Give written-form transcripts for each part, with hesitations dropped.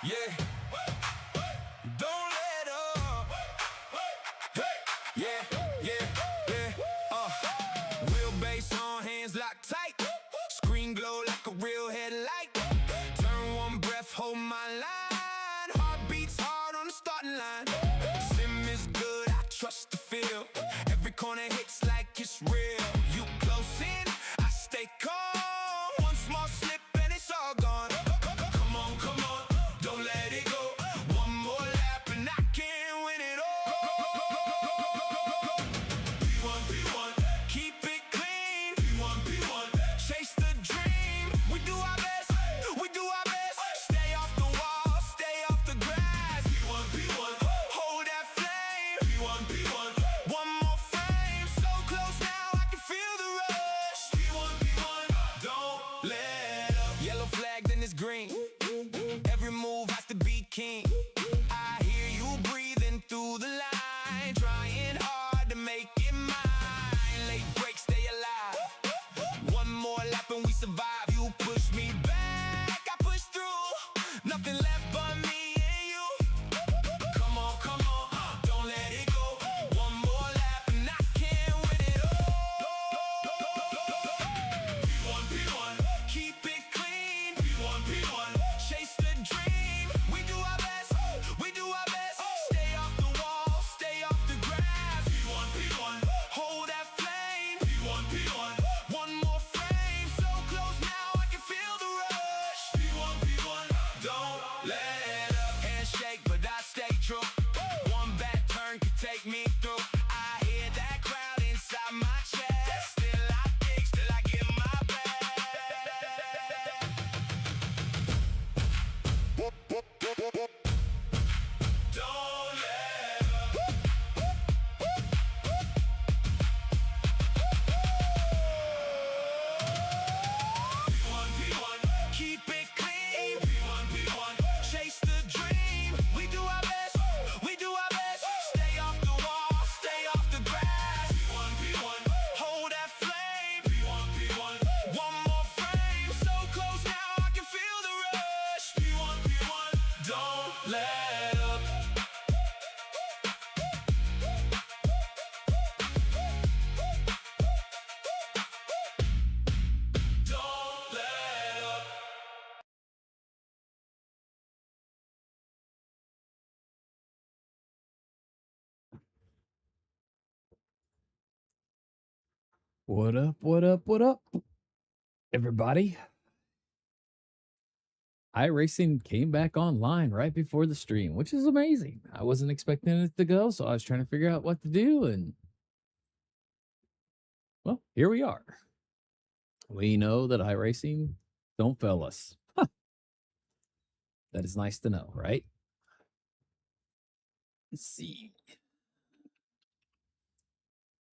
Yeah. Don't let up. Yeah, yeah, yeah. Wheelbase on, hands locked tight. Screen glow like a real headlight. Turn one breath, hold my line. Heart beats hard on the starting line. Sim is good, I trust the feel. Every corner hits like it's real. You close in, I stay calm. One small slip and it's all gone. Come on, don't let it go. One more lap and I can win it all. P1, P1, keep it clean. P1, P1, chase the dream. We do our best, we do our best. Stay off the wall, stay off the grass. P1, P1, hold that flame. P1, P1, one more frame. So close now, I can feel the rush. P1, P1, don't let up. Yellow flag, then it's green. Every move has to be king. I hear you breathing through the line, trying hard to make it mine. Late break, stay alive. One more lap and we survive. You push me back, I push through. Nothing left but me and you. Come on, don't let it go. One more lap and I can win it all. P1, P1, keep it clean. P1, P1, chase the dream. We do our best, we do our best. Stay off the wall, stay off the grass. P1, P1, hold that flame. P1, P1, one more frame. So close now, I can feel the rush. P1, P1, don't let up. Handshake, but I stay true. One bad turn could take me through. I hear that crowd inside my chest. Still I think, still I give my best. Don't let up. P1, P1, keep it clean. P1, P1, chase the dream. We do our best, we do our best. Stay off the wall, stay off the grass. P1, P1, hold that flame. P1, P1, one more frame. So close now, I can feel the rush. P1, P1, don't let up. Don't let up. What up, what up, what up, everybody? iRacing came back online right before the stream, which is amazing. I wasn't expecting it to go, so I was trying to figure out what to do, and well, here we are. We know that iRacing don't fail us. That is nice to know, right? Let's see.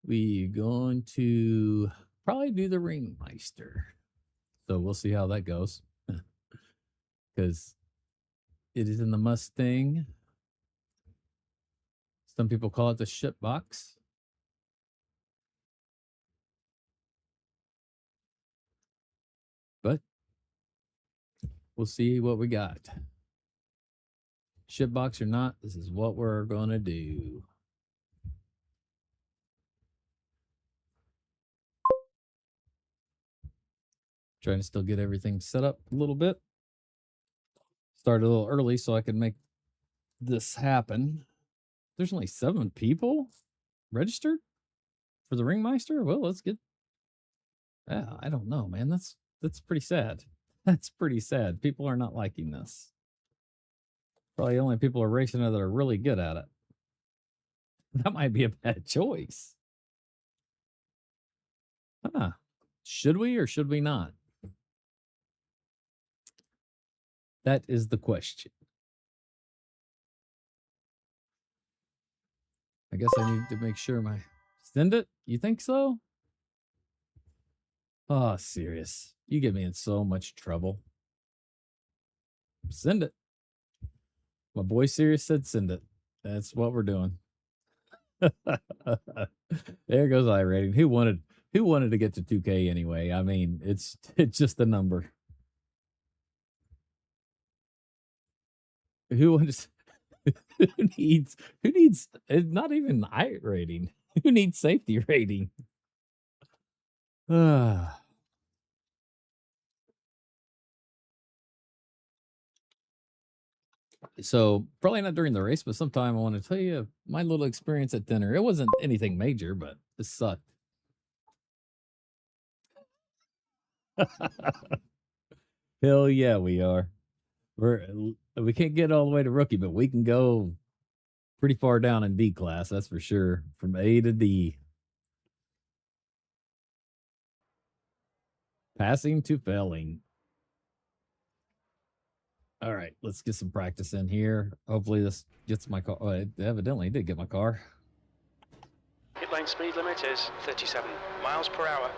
We're going to probably do the Ringmeister. So we'll see how that goes. Because it is in the Mustang. Some people call it the ship box. But we'll see what we got. Ship box or not, this is what we're going to do. Trying to still get everything set up a little bit. Started a little early so I could make this happen. There's only 7 people registered for the Ringmeister. Well, let's get. Yeah, I don't know, man. That's pretty sad. That's pretty sad. People are not liking this. Probably only people are racing it that are really good at it. That might be a bad choice. Huh. Should we or should we not? That is the question. I guess I need to make sure my... Send it? You think so? Oh, serious. You get me in so much trouble. Send it. My boy Serious said send it. That's what we're doing. There goes iRating. Who wanted to get to 2K anyway? I mean, it's just a number. Who wants? Who needs? It's not even I rating. Who needs safety rating? So probably not during the race, but sometime I want to tell you my little experience at dinner. It wasn't anything major, but it sucked. Hell yeah, we are. We can't get all the way to rookie, but we can go pretty far down in D class, that's for sure. From A to D. Passing to failing. All right, let's get some practice in here. Hopefully this gets my car. Oh, it evidently did get my car. Pit lane speed limit is 37 miles per hour.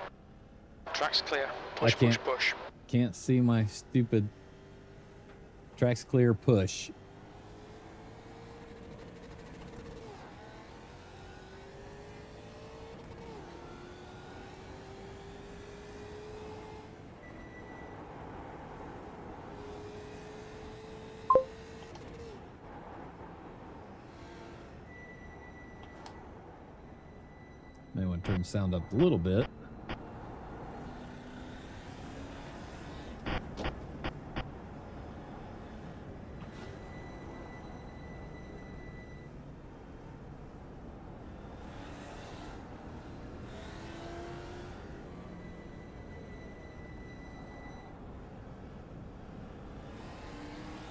Track's clear. Push, push, push. Can't see my stupid track's clear push. May want to turn the sound up a little bit.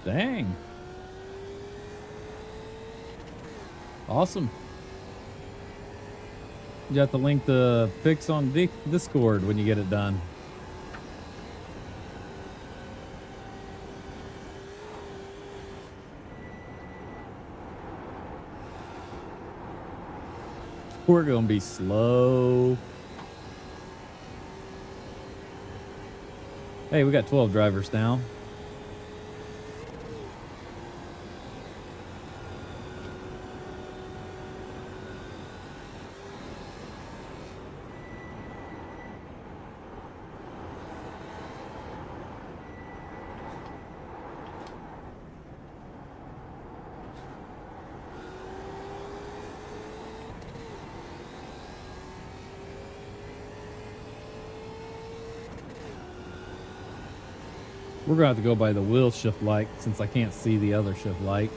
Dang. Awesome. You have to link the pics on Discord when you get it done. We're going to be slow. Hey, we got 12 drivers now. We're going to have to go by the wheel shift light since I can't see the other shift light.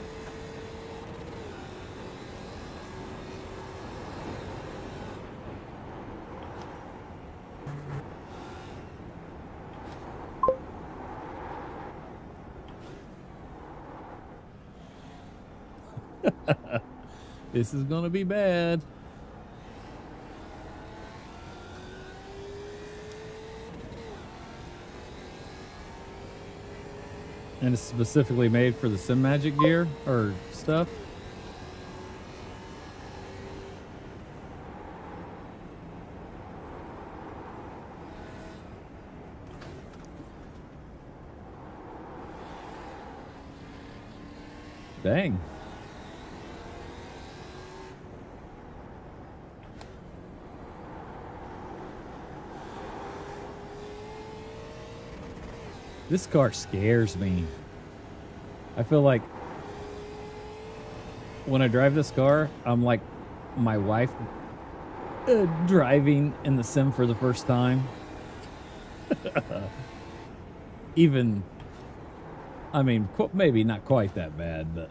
This is going to be bad. And it's specifically made for the SIMAGIC gear or stuff. Dang. This car scares me. I feel like when I drive this car, I'm like my wife driving in the sim for the first time. Even, I mean, maybe not quite that bad, but.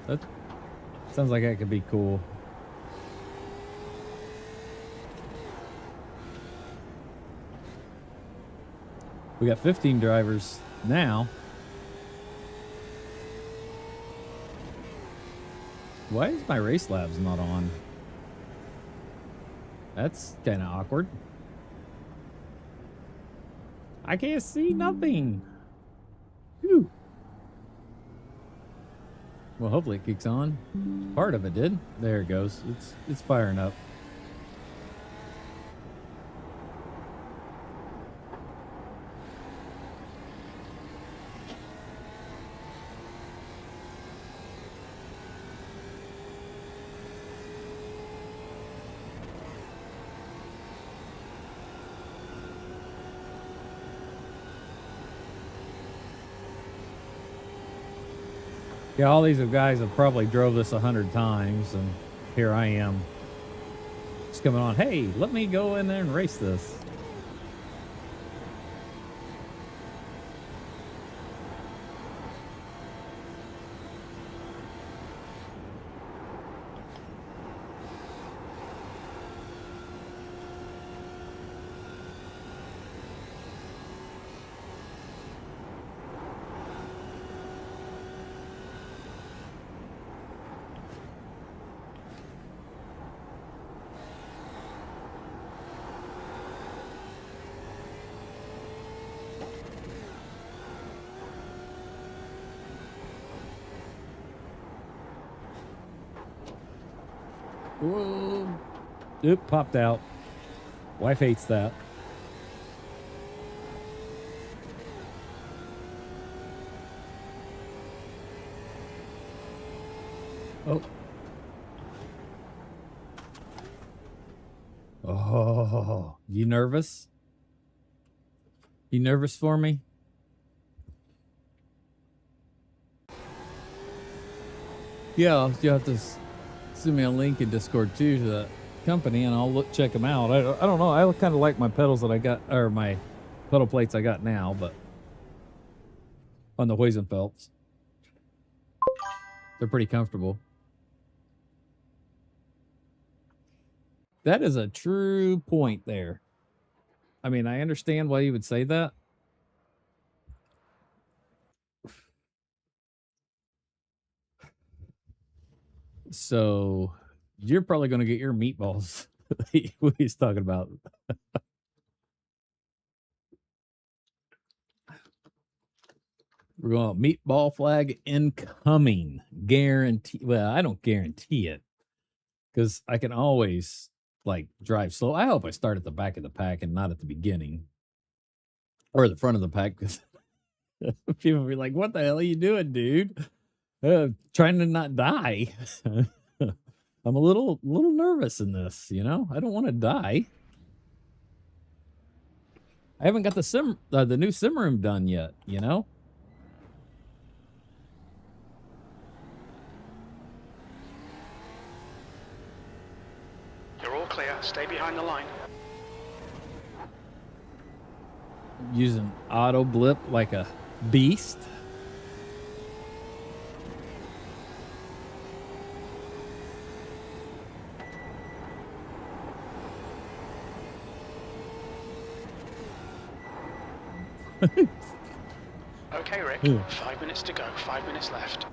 That sounds like that could be cool. We got 15 drivers now. Why is my race labs not on? That's kind of awkward. I can't see nothing. Whew. Well, hopefully it kicks on. Part of it did. There it goes. It's firing up. Yeah, all these guys have probably drove this 100 times, and here I am. Just coming on, hey, let me go in there and race this. Whoa. Oop, popped out. Wife hates that. Oh. Oh, you nervous? You nervous for me? Yeah, you have to send me a link in Discord too to that company, and I'll check them out. I don't know. I kind of like my pedals that I got, or my pedal plates I got now, but on the Heusinkvelds, they're pretty comfortable. That is a true point there. I mean, I understand why you would say that. So you're probably going to get your meatballs. What he's talking about. We're going meatball flag incoming. Guarantee. Well, I don't guarantee it because I can always like drive slow. I hope I start at the back of the pack and not at the beginning or the front of the pack, because people will be like, what the hell are you doing, dude? Trying to not die. I'm a little nervous in this, you know? I don't want to die. I haven't got the new sim room done yet, you know? You're all clear. Stay behind the line. Using auto blip like a beast. Okay, Rick. 5 minutes to go. 5 minutes left.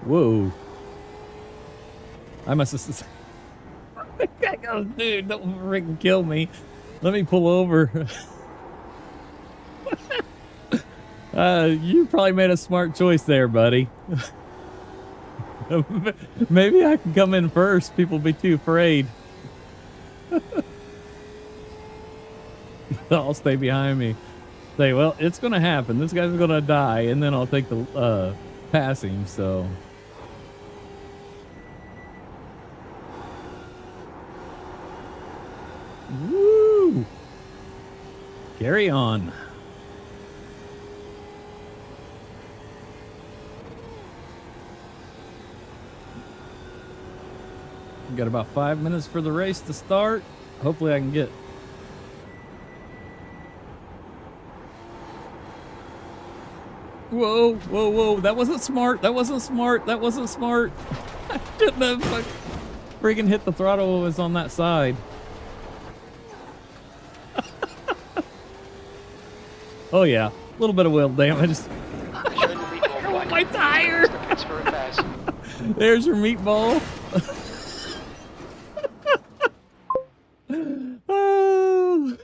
Whoa. I must have... That goes, dude, don't freaking kill me. Let me pull over. You probably made a smart choice there, buddy. Maybe I can come in first. People be too afraid. I'll stay behind me. Say, well, it's going to happen. This guy's going to die, and then I'll take the pass him, so... Woo! Carry on. Got about 5 minutes for the race to start. Hopefully I can get... Whoa, whoa, whoa. That wasn't smart. That wasn't smart. That wasn't smart. I shouldn't have freaking hit the throttle. It was on that side. Oh, yeah. A little bit of wheel damage. Oh, my tire. There's your meatball. Oh.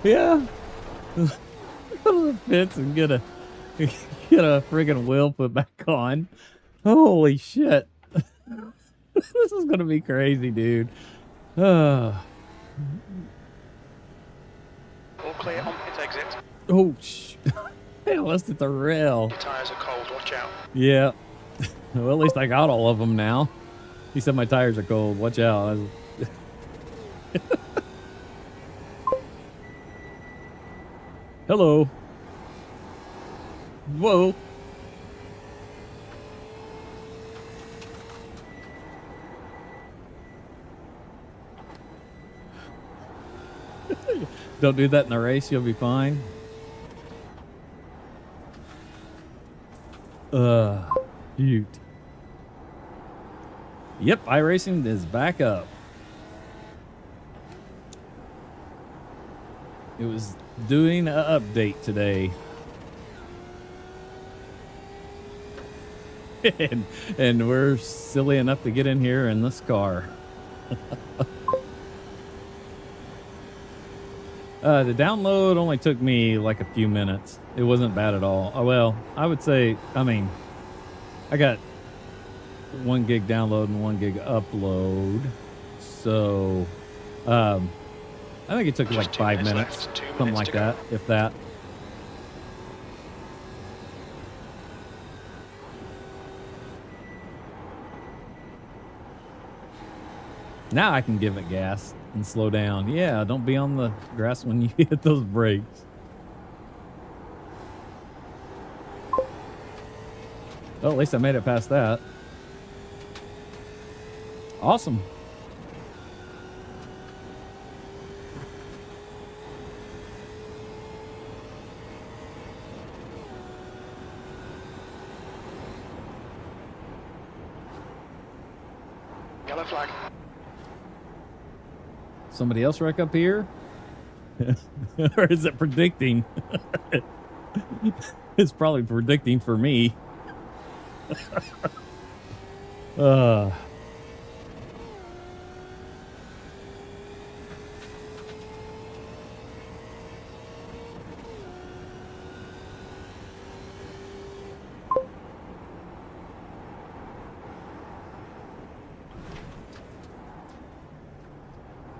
Yeah. Fits and get a friggin' wheel put back on. Holy shit. This is gonna be crazy, dude. All clear on pit exit. Oh, I lost at the rail. Your tires are cold. Watch out. Yeah. Well, at least I got all of them now. He said my tires are cold. Watch out. Hello. Whoa. Don't do that in the race, you'll be fine. Shoot. Yep, iRacing is back up. It was doing an update today. and we're silly enough to get in here in this car. The download only took me like a few minutes. It wasn't bad at all. Oh, well, I would say, I mean, I got 1 gig download and 1 gig upload. So, I think it took like 5 minutes, something like that, if that. Now I can give it gas and slow down. Yeah, don't be on the grass when you hit those brakes. Well, at least I made it past that. Awesome. Yellow flag. Somebody else wreck up here? Or is it predicting? It's probably predicting for me.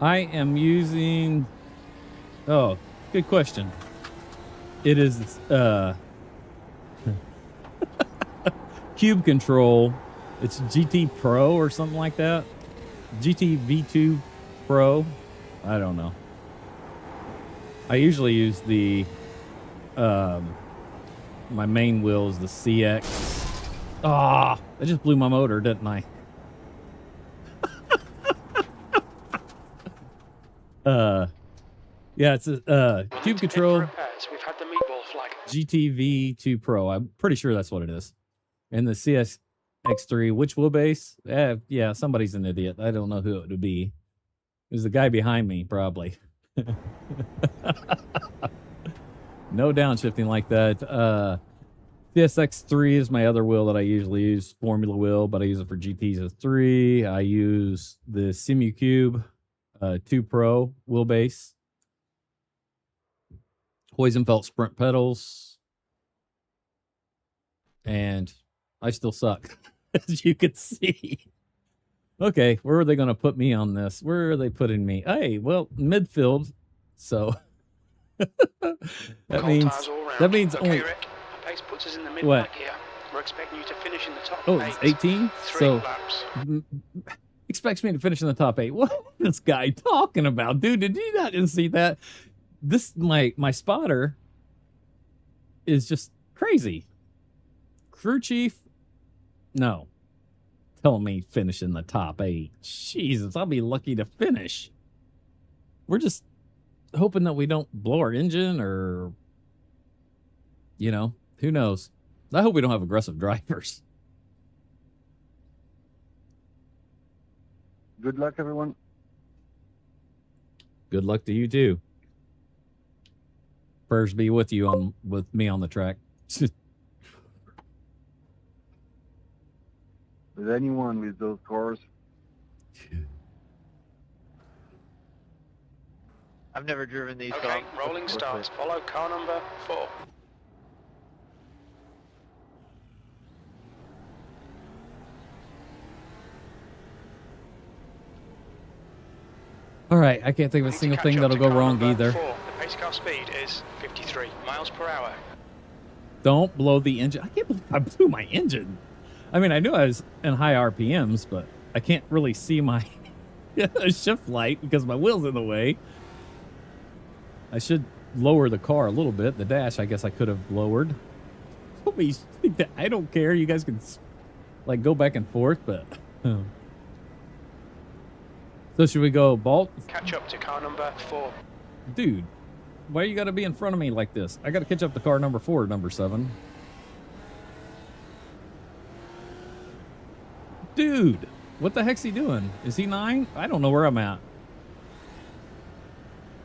I am using, oh, good question. It is Cube Control. It's GT Pro or something like that. GT V2 Pro. I don't know. I usually use the my main wheel is the CX. Ah, I just blew my motor, didn't I? Yeah, it's a Cube Control We've had the meatball flag. GTV2 Pro. I'm pretty sure that's what it is. And the CSX3, which wheelbase? Yeah, somebody's an idiot. I don't know who it would be. It was the guy behind me, probably. No downshifting like that. CSX3 is my other wheel that I usually use, Formula wheel, but I use it for GTs as 3. I use the Simucube 2 Pro wheelbase. Heusinkveld sprint pedals. And I still suck, as you can see. Okay, where are they going to put me on this? Where are they putting me? Hey, well, midfield. So that means okay, only. Rick, our pace puts us in the mid What? pack here. We're expecting you to finish in the top 8. Oh, it's 18. 3 So laps. expects me to finish in the top 8. What is this guy talking about, dude? Did you not see that? This my spotter is just crazy. Crew chief, no. Telling me finish in the top 8. Jesus, I'll be lucky to finish. We're just hoping that we don't blow our engine or, you know, who knows. I hope we don't have aggressive drivers. Good luck, everyone. Good luck to you too. Prayers be with you with me on the track. With anyone with those cars. I've never driven these. Okay, rolling starts. Follow car number 4. All right, I can't think of a single thing that'll go wrong either. 4. The pace car speed is 53 miles per hour. Don't blow the engine. I can't believe I blew my engine. I mean, I knew I was in high RPMs, but I can't really see my shift light because my wheel's in the way. I should lower the car a little bit. The dash, I guess I could have lowered. I don't care. You guys can like go back and forth, but so should we go Bolt? Catch up to car number 4. Dude, why you gotta be in front of me like this? I gotta catch up to car number 4, number 7. Dude, what the heck's he doing? Is he 9? I don't know where I'm at.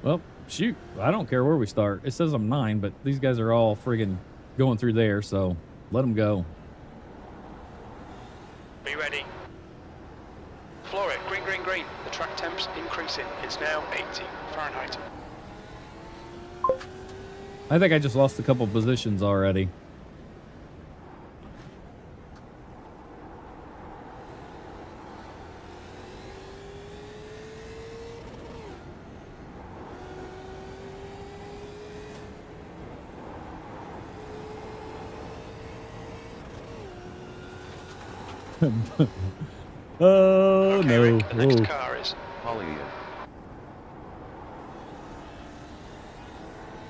Well, shoot, I don't care where we start. It says I'm 9, but these guys are all friggin' going through there, so let them go. Be ready. Floor it. Green, green, green. The track temp's increasing. It's now 80 Fahrenheit. I think I just lost a couple positions already. Oh, Okay, no. Rick, the next Whoa. car is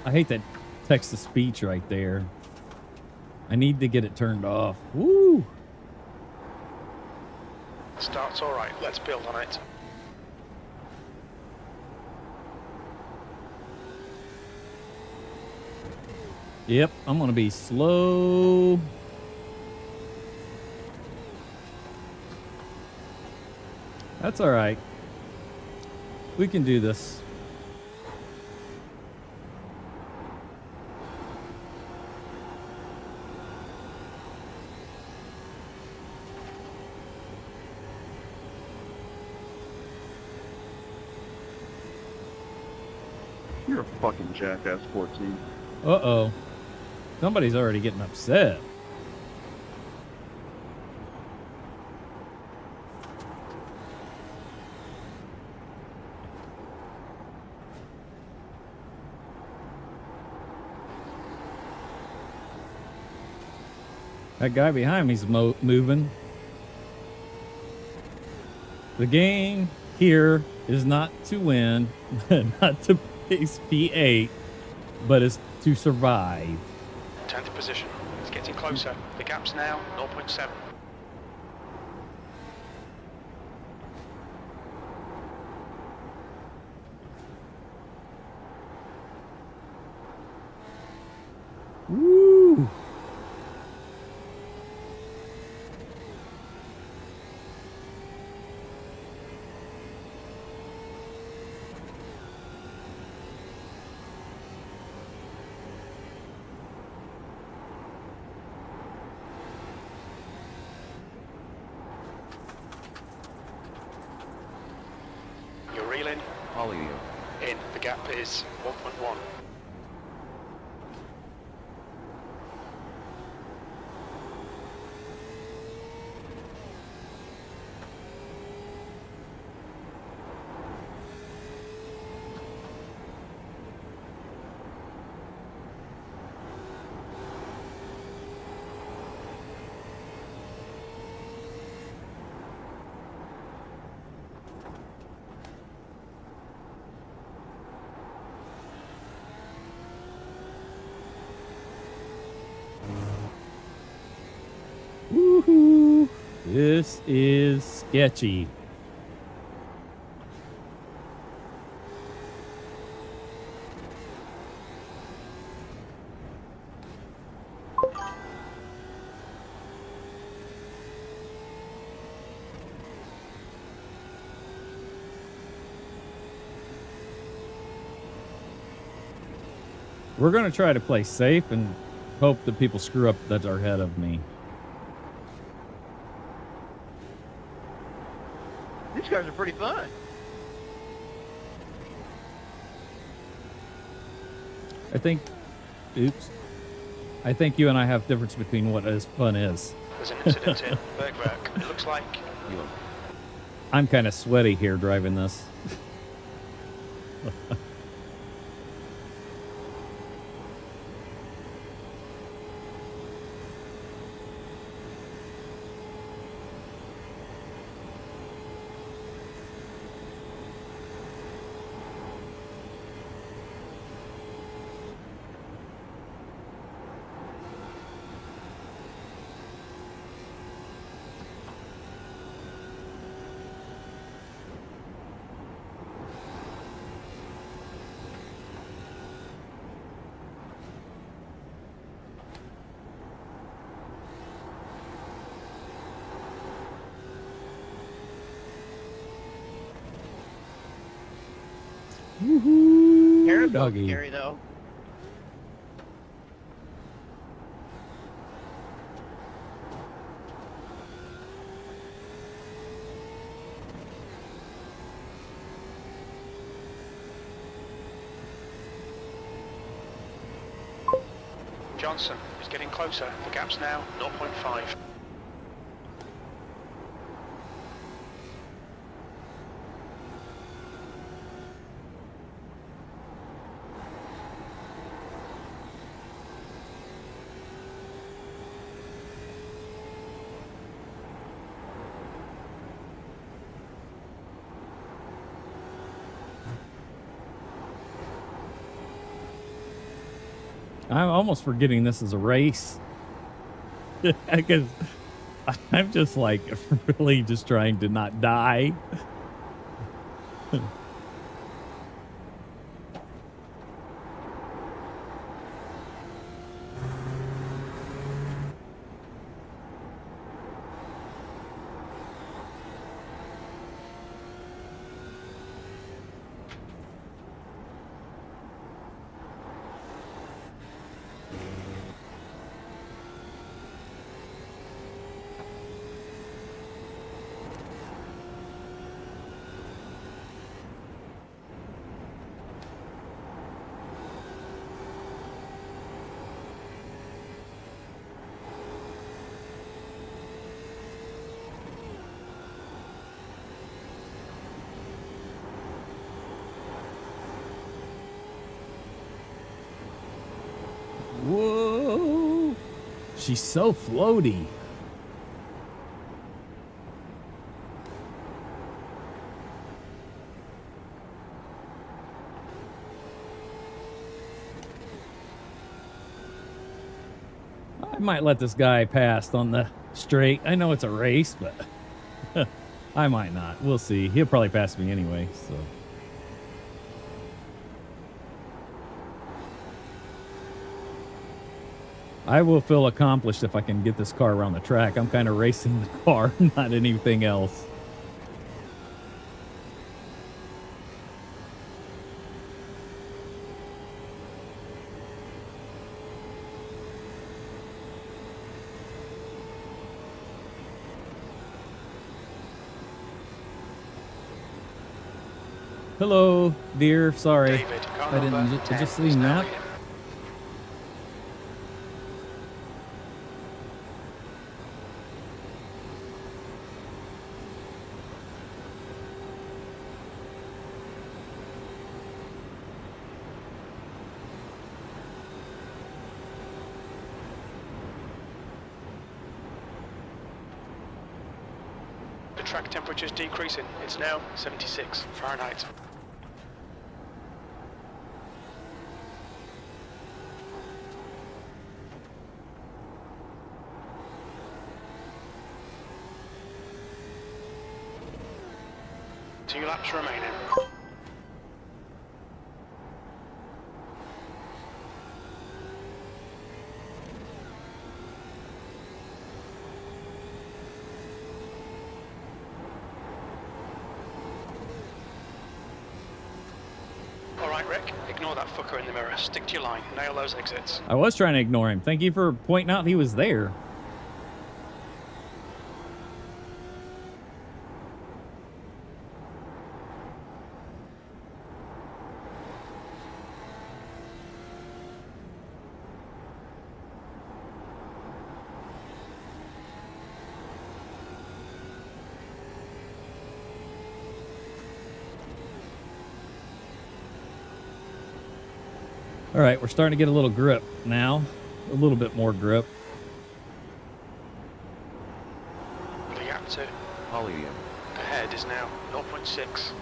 I hate that text-to-speech right there. I need to get it turned off. Woo! starts all right. Let's build on it. Yep, I'm gonna be slow. That's all right. We can do this. You're a fucking jackass, 14. Uh-oh. Somebody's already getting upset. That guy behind me's moving. The game here is not to win, not to place P8, but is to survive. 10th position. It's getting closer. The gap's now 0.7. Woo! You're reeling. In. The gap is 1.1. Woohoo! This is sketchy. We're going to try to play safe and hope that people screw up that are ahead of me. These cars are pretty fun. I think, oops. I think you and I have difference between what fun is. There's an incident in Bergwerk. It looks like I'm kind of sweaty here driving this. Woohoo! Harris Doggy. scary though. Johnson is getting closer. The gap's now 0.5. I'm almost forgetting this is a race. Because I'm just like really just trying to not die. Whoa! She's so floaty. I might let this guy pass on the straight. I know it's a race, but I might not. We'll see. He'll probably pass me anyway, so. I will feel accomplished if I can get this car around the track. I'm kind of racing the car, not anything else. Hello, dear. Sorry. David, car I didn't number I 10 just is seen now that. here. The track temperature is decreasing. It's now 76 Fahrenheit. Two laps remaining. Alright, Rick, ignore that fucker in the mirror. Stick to your line. Nail those exits. I was trying to ignore him. Thank you for pointing out he was there. All right, we're starting to get a little grip now. A little bit more grip. The gap to Holly, ahead is now 0.6.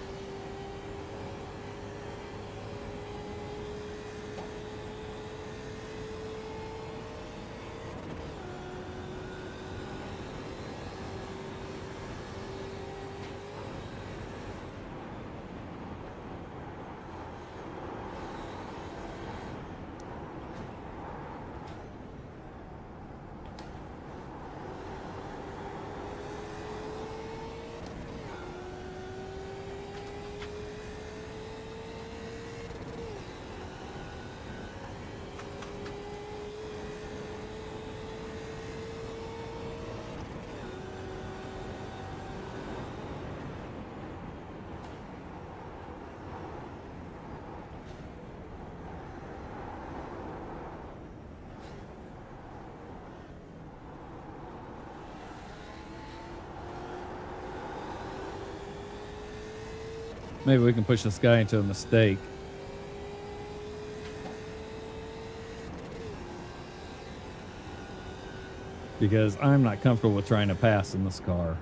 Maybe we can push this guy into a mistake. Because I'm not comfortable with trying to pass in this car.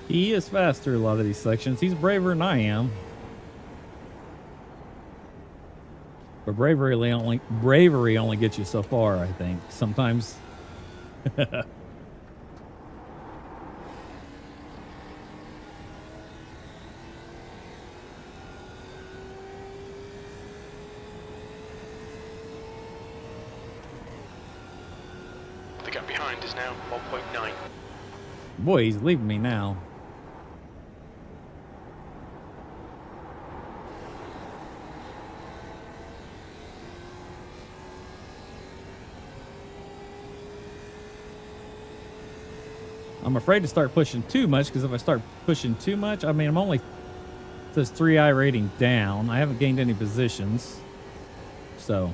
He is faster a lot of these sections. He's braver than I am. But bravery only gets you so far, I think. Sometimes. The gap behind is now 1.9. Boy, he's leaving me now. I'm afraid to start pushing too much, because if I start pushing too much, I mean, I'm only, it says 3i rating down. I haven't gained any positions. So.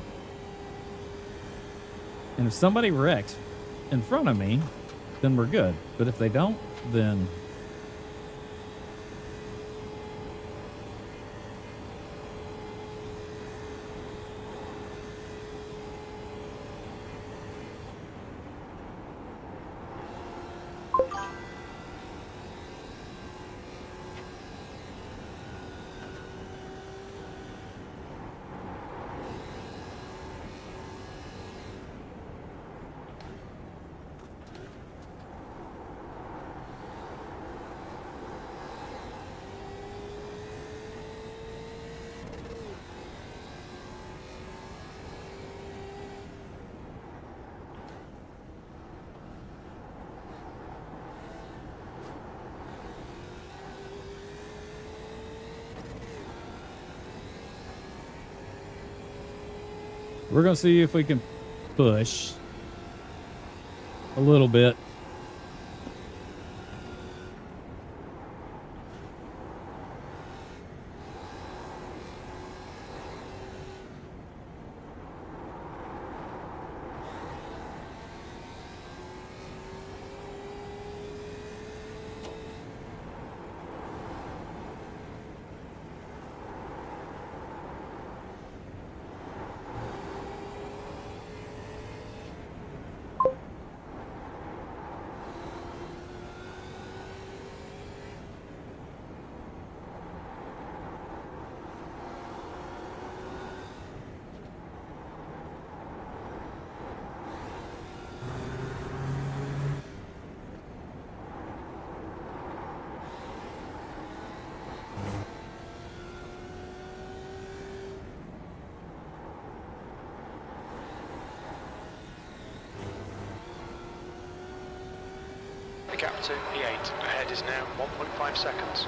And if somebody wrecks in front of me, then we're good. But if they don't, then... We're going to see if we can push a little bit. The gap to P8 ahead is now 1.5 seconds.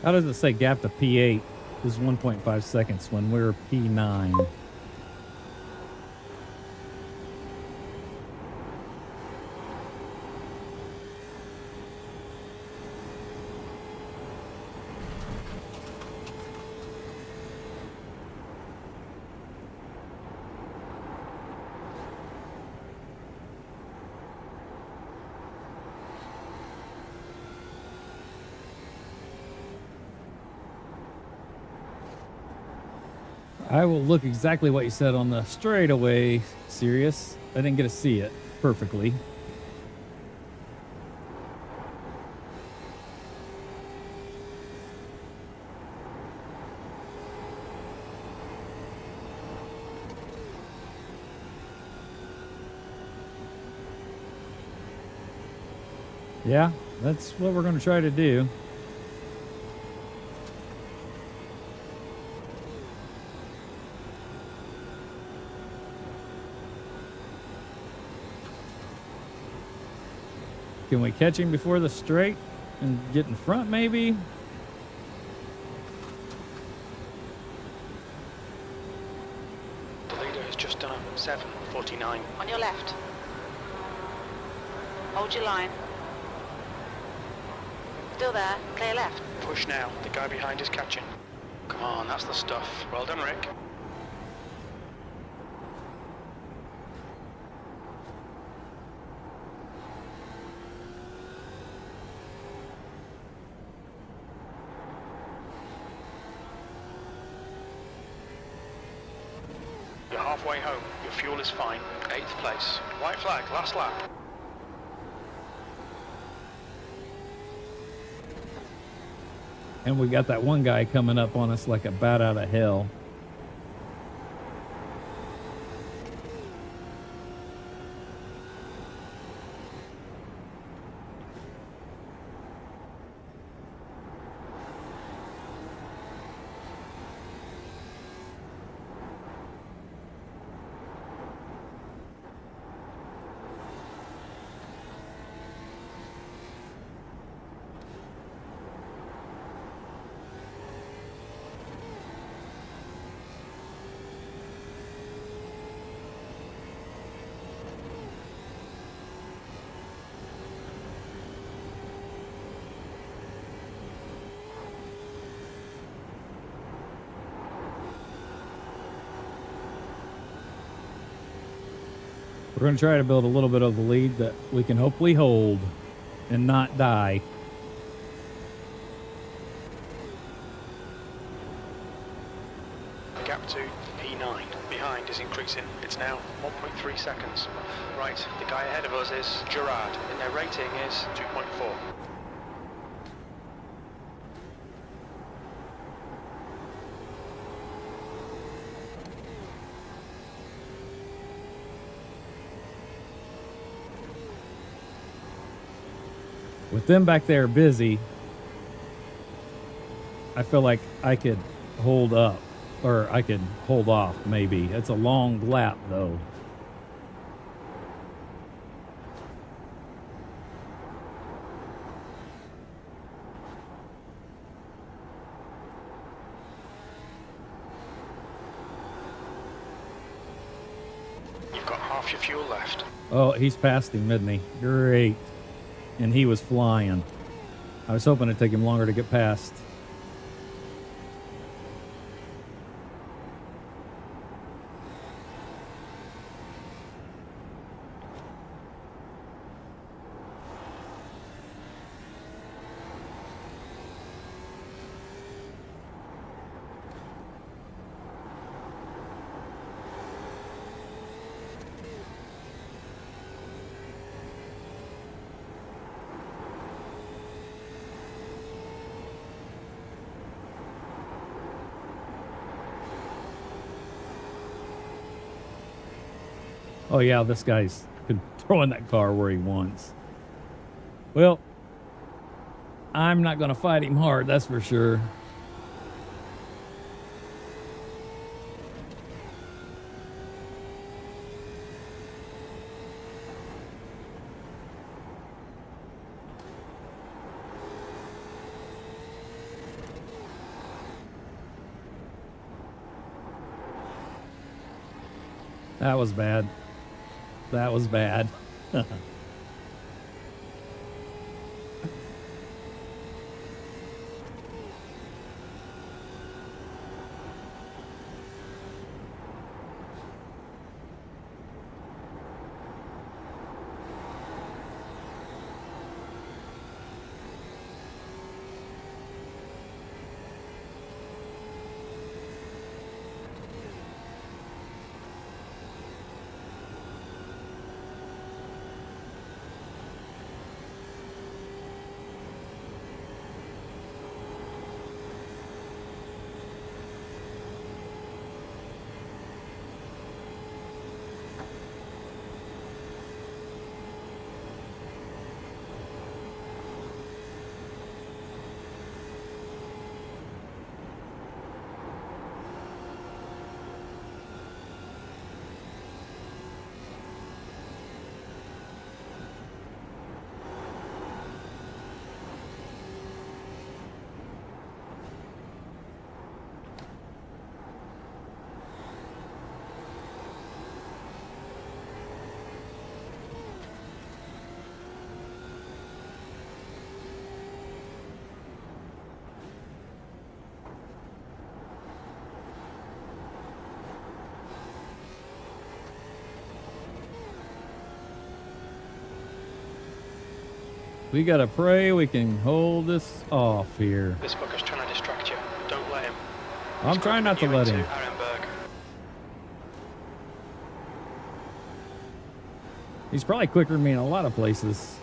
How does it say gap to P8 is 1.5 seconds when we're P9? I will look exactly what you said on the straightaway, Sirius. I didn't get to see it perfectly. Yeah, that's what we're going to try to do. Can we catch him before the straight and get in front maybe? The leader has just done a 7:49. On your left. Hold your line. Still there. Clear left. Push now. The guy behind is catching. Come on, that's the stuff. Well done, Rick. You're halfway home. Your fuel is fine. 8th place. White flag, last lap. And we got that one guy coming up on us like a bat out of hell. We're going to try to build a little bit of the lead that we can hopefully hold and not die. The gap to P9 behind is increasing. It's now 1.3 seconds. Right, the guy ahead of us is Gerard, and their rating is 2.4. With them back there busy, I feel like I could hold up, or I could hold off maybe. It's a long lap though. You've got half your fuel left. Oh, he's past him, isn't he? Great. And he was flying. I was hoping it'd take him longer to get past. Oh yeah, this guy's throwing that car where he wants. Well, I'm not going to fight him hard, that's for sure. That was bad. That was bad. We gotta pray we can hold this off here. This fucker's trying to distract you. Don't let him. I'm trying not to let him. Arenberg. He's probably quicker than me in a lot of places.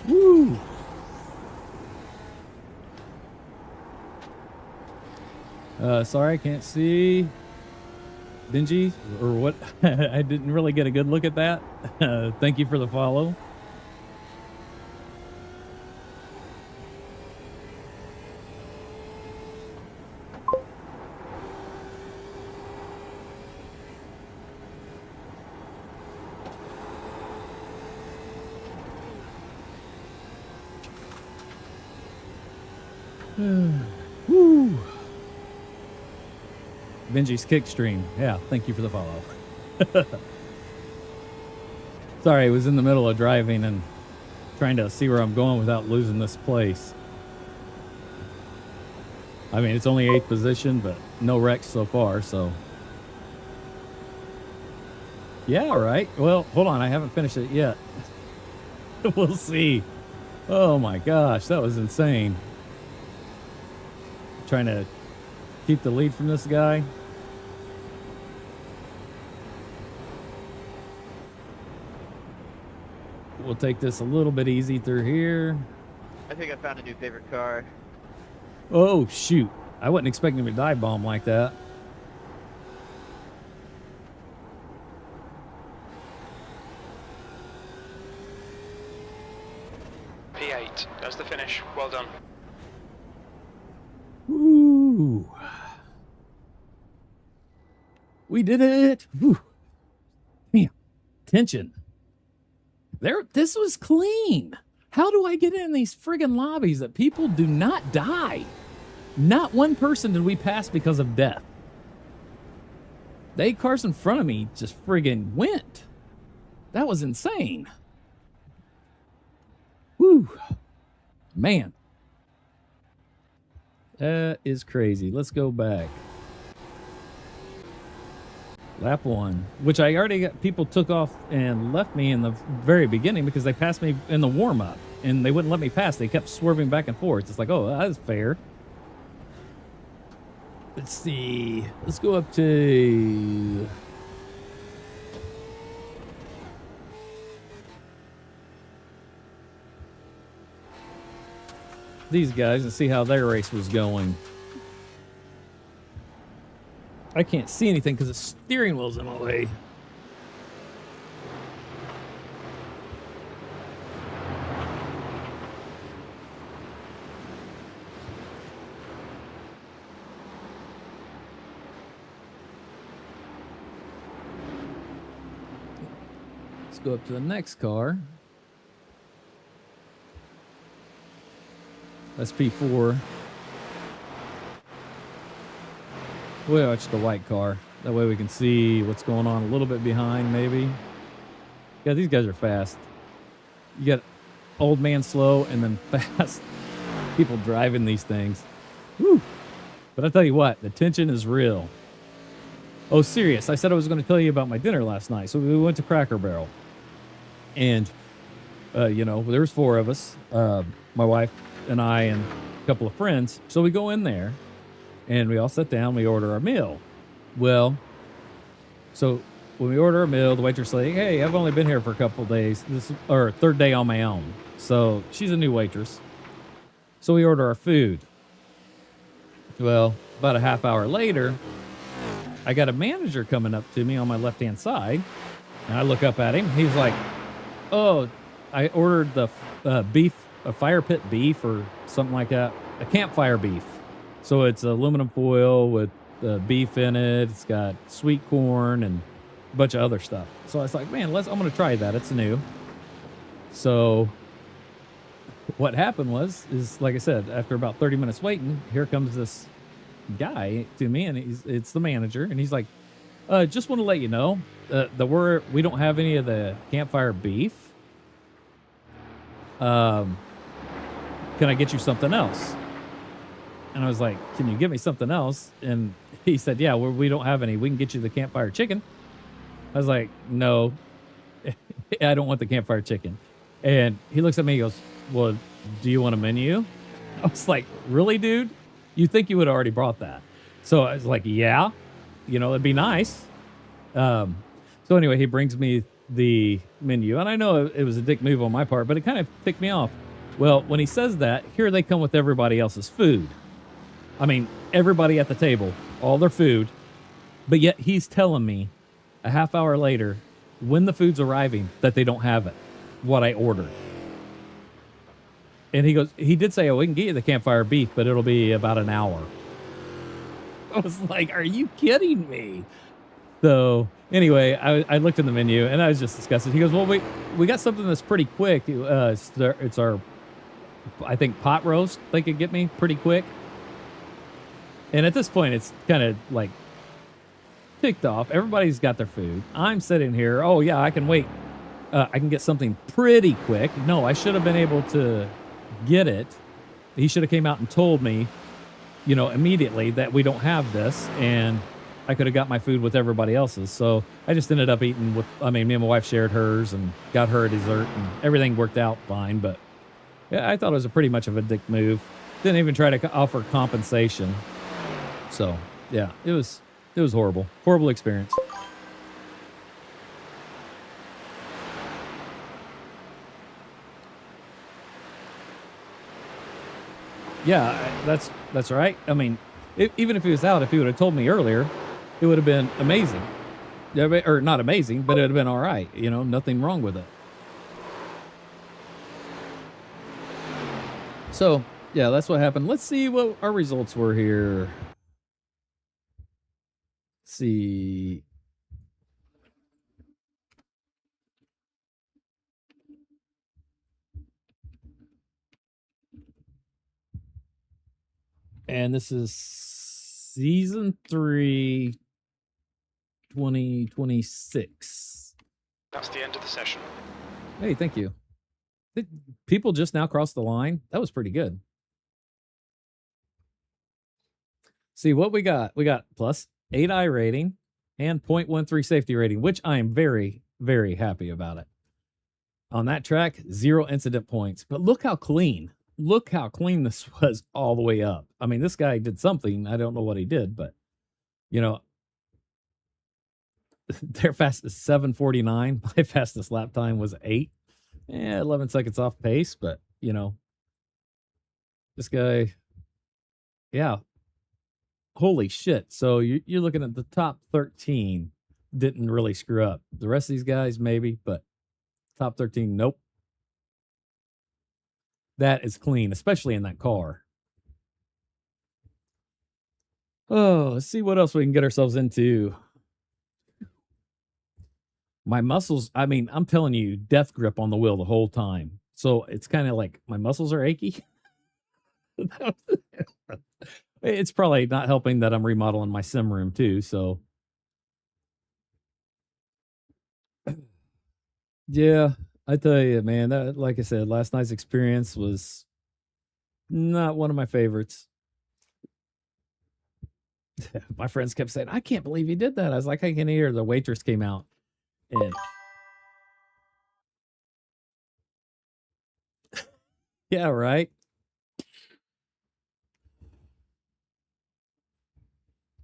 Woo! Sorry, I can't see. Benji, or what? I didn't really get a good look at that. Thank you for the follow. Woo! Benji's kick stream. Yeah, thank you for the follow. Sorry, I was in the middle of driving and trying to see where I'm going without losing this place. I mean, it's only 8th position, but no wrecks so far, so. Yeah, right. Well, hold on. I haven't finished it yet. We'll see. Oh my gosh, that was insane. Trying to keep the lead from this guy. We'll take this a little bit easy through here. I think I found a new favorite car. Oh, shoot. I wasn't expecting him to dive bomb like that. P8. That's the finish. Well done. Woo! We did it! Woo. Damn. Tension. This was clean. How do I get in these friggin' lobbies that people do not die? Not one person did we pass because of death. The 8 cars in front of me just friggin' went. That was insane. Woo. Man. That is crazy. Let's go back. Lap 1, which I already got. People took off and left me in the very beginning because they passed me in the warm-up and they wouldn't let me pass. They kept swerving back and forth. It's like, oh, that's fair. Let's see. Let's go up to these guys and see how their race was going. I can't see anything because the steering wheel's in my way. Let's go up to the next car. That's P4. We'll watch the white car. That way we can see what's going on a little bit behind, maybe. Yeah, these guys are fast. You got old man slow and then fast people driving these things. Woo! But I tell you what, the tension is real. Oh, serious. I said I was going to tell you about my dinner last night. So we went to Cracker Barrel. And, you know, there was 4 of us, my wife and I and a couple of friends. So we go in there and we all sit down. We order our meal. Well, so when we order a meal, the waitress is like, hey, I've only been here for a couple of days. This is our 3rd day on my own. So she's a new waitress. So we order our food. Well, about a half hour later, I got a manager coming up to me on my left-hand side. And I look up at him. He's like, oh, I ordered the beef, a fire pit beef or something like that. A campfire beef. So it's aluminum foil with beef in it. It's got sweet corn and a bunch of other stuff. So I was like, man, I'm going to try that. It's new. So what happened is like I said, after about 30 minutes waiting, here comes this guy to me, and it's the manager, and he's like, just want to let you know we don't have any of the campfire beef. Can I get you something else? And I was like, can you get me something else? And he said, yeah, we don't have any. We can get you the campfire chicken. I was like, no, I don't want the campfire chicken. And he looks at me, he goes, well, do you want a menu? I was like, really, dude? You think you would have already brought that? So I was like, yeah, you know, it'd be nice. So anyway, he brings me the menu, and I know it was a dick move on my part, but it kind of ticked me off. Well, when he says that, here they come with everybody else's food. I mean, everybody at the table, all their food, but yet he's telling me a half hour later, when the food's arriving, that they don't have it, what I ordered. And he goes, he did say, oh, we can get you the campfire beef, but it'll be about an hour. I was like, are you kidding me? So anyway, I looked in the menu and I was just disgusted. He goes, well, we got something that's pretty quick. It's our, I think, pot roast they could get me pretty quick. And at this point, it's kind of like ticked off. Everybody's got their food. I'm sitting here. Oh, yeah, I can wait. I can get something pretty quick. No, I should have been able to get it. He should have came out and told me, you know, immediately that we don't have this, and I could have got my food with everybody else's. So I just ended up eating with, I mean, me and my wife shared hers and got her a dessert, and everything worked out fine. But yeah, I thought it was a pretty much of a dick move. Didn't even try to offer compensation. So yeah, it was horrible. Horrible experience. Yeah, that's right. I mean, even if he was out, if he would have told me earlier, it would have been amazing. Yeah, or not amazing, but it would have been all right. You know, nothing wrong with it. So, yeah, that's what happened. Let's see what our results were here. Let's see. And this is season 3, 2026. That's the end of the session. Hey, thank you. Did people just now cross the line? That was pretty good. See what we got. We got plus 8 iRating and 0.13 safety rating, which I am very, very happy about it. On that track, 0 incident points. But look how clean. Look how clean this was all the way up. I mean, this guy did something. I don't know what he did, but, you know, their fastest 7:49. My fastest lap time was 8. 11 seconds off pace, but, you know, this guy, yeah. Holy shit. So you're looking at the top 13 didn't really screw up. The rest of these guys, maybe, but top 13, nope. That is clean, especially in that car. Oh, let's see what else we can get ourselves into. My muscles, I mean, I'm telling you, death grip on the wheel the whole time. So it's kind of like my muscles are achy. It's probably not helping that I'm remodeling my sim room too. So yeah, I tell you, man, that, like I said, last night's experience was not one of my favorites. my friends kept saying, I can't believe you did that. I was like, I can hear. The waitress came out and yeah, right.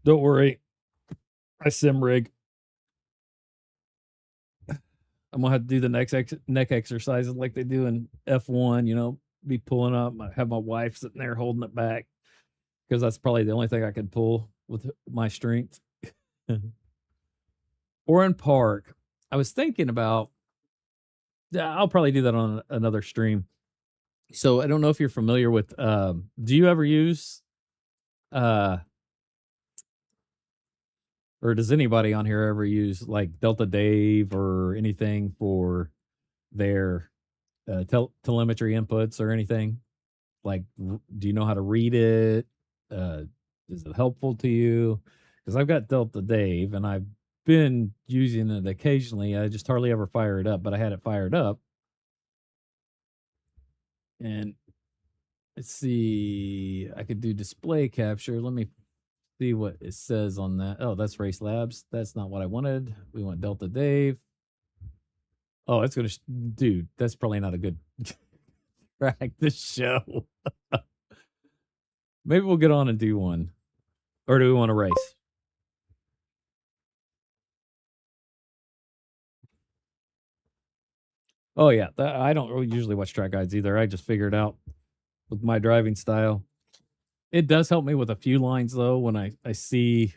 Don't worry. I sim rig. I'm gonna have to do the neck exercises like they do in F1, you know, be pulling up. I have my wife sitting there holding it back because that's probably the only thing I can pull with my strength. Or in park. I was thinking about, I'll probably do that on another stream. So I don't know if you're familiar with, do you ever use, or does anybody on here ever use like Delta Dave or anything for their telemetry inputs or anything? Like, do you know how to read it? Is it helpful to you? Because I've got Delta Dave and I've been using it occasionally. I just hardly ever fire it up, but I had it fired up. And let's see, I could do display capture. Let me see what it says on that. Oh, that's Race Labs. That's not what I wanted. We want Delta Dave. Oh, it's going to, dude, that's probably not a good practice show. Maybe we'll get on and do one. Or do we want to race? Oh, yeah. I don't really usually watch track guides either. I just figure it out with my driving style. It does help me with a few lines, though, when I see,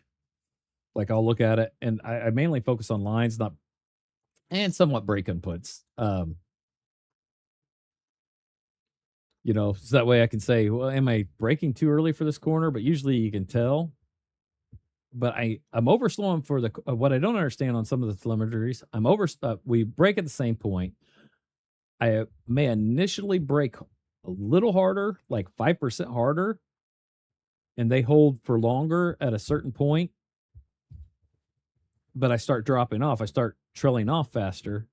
like, I'll look at it. And I mainly focus on lines, not, and somewhat brake inputs. You know, so that way I can say, well, am I braking too early for this corner? But usually you can tell. But I'm over slowing for the, what I don't understand on some of the telemetries, I'm over, we brake at the same point. I may initially brake a little harder, like 5% harder, and they hold for longer at a certain point. But I start dropping off. I start trailing off faster.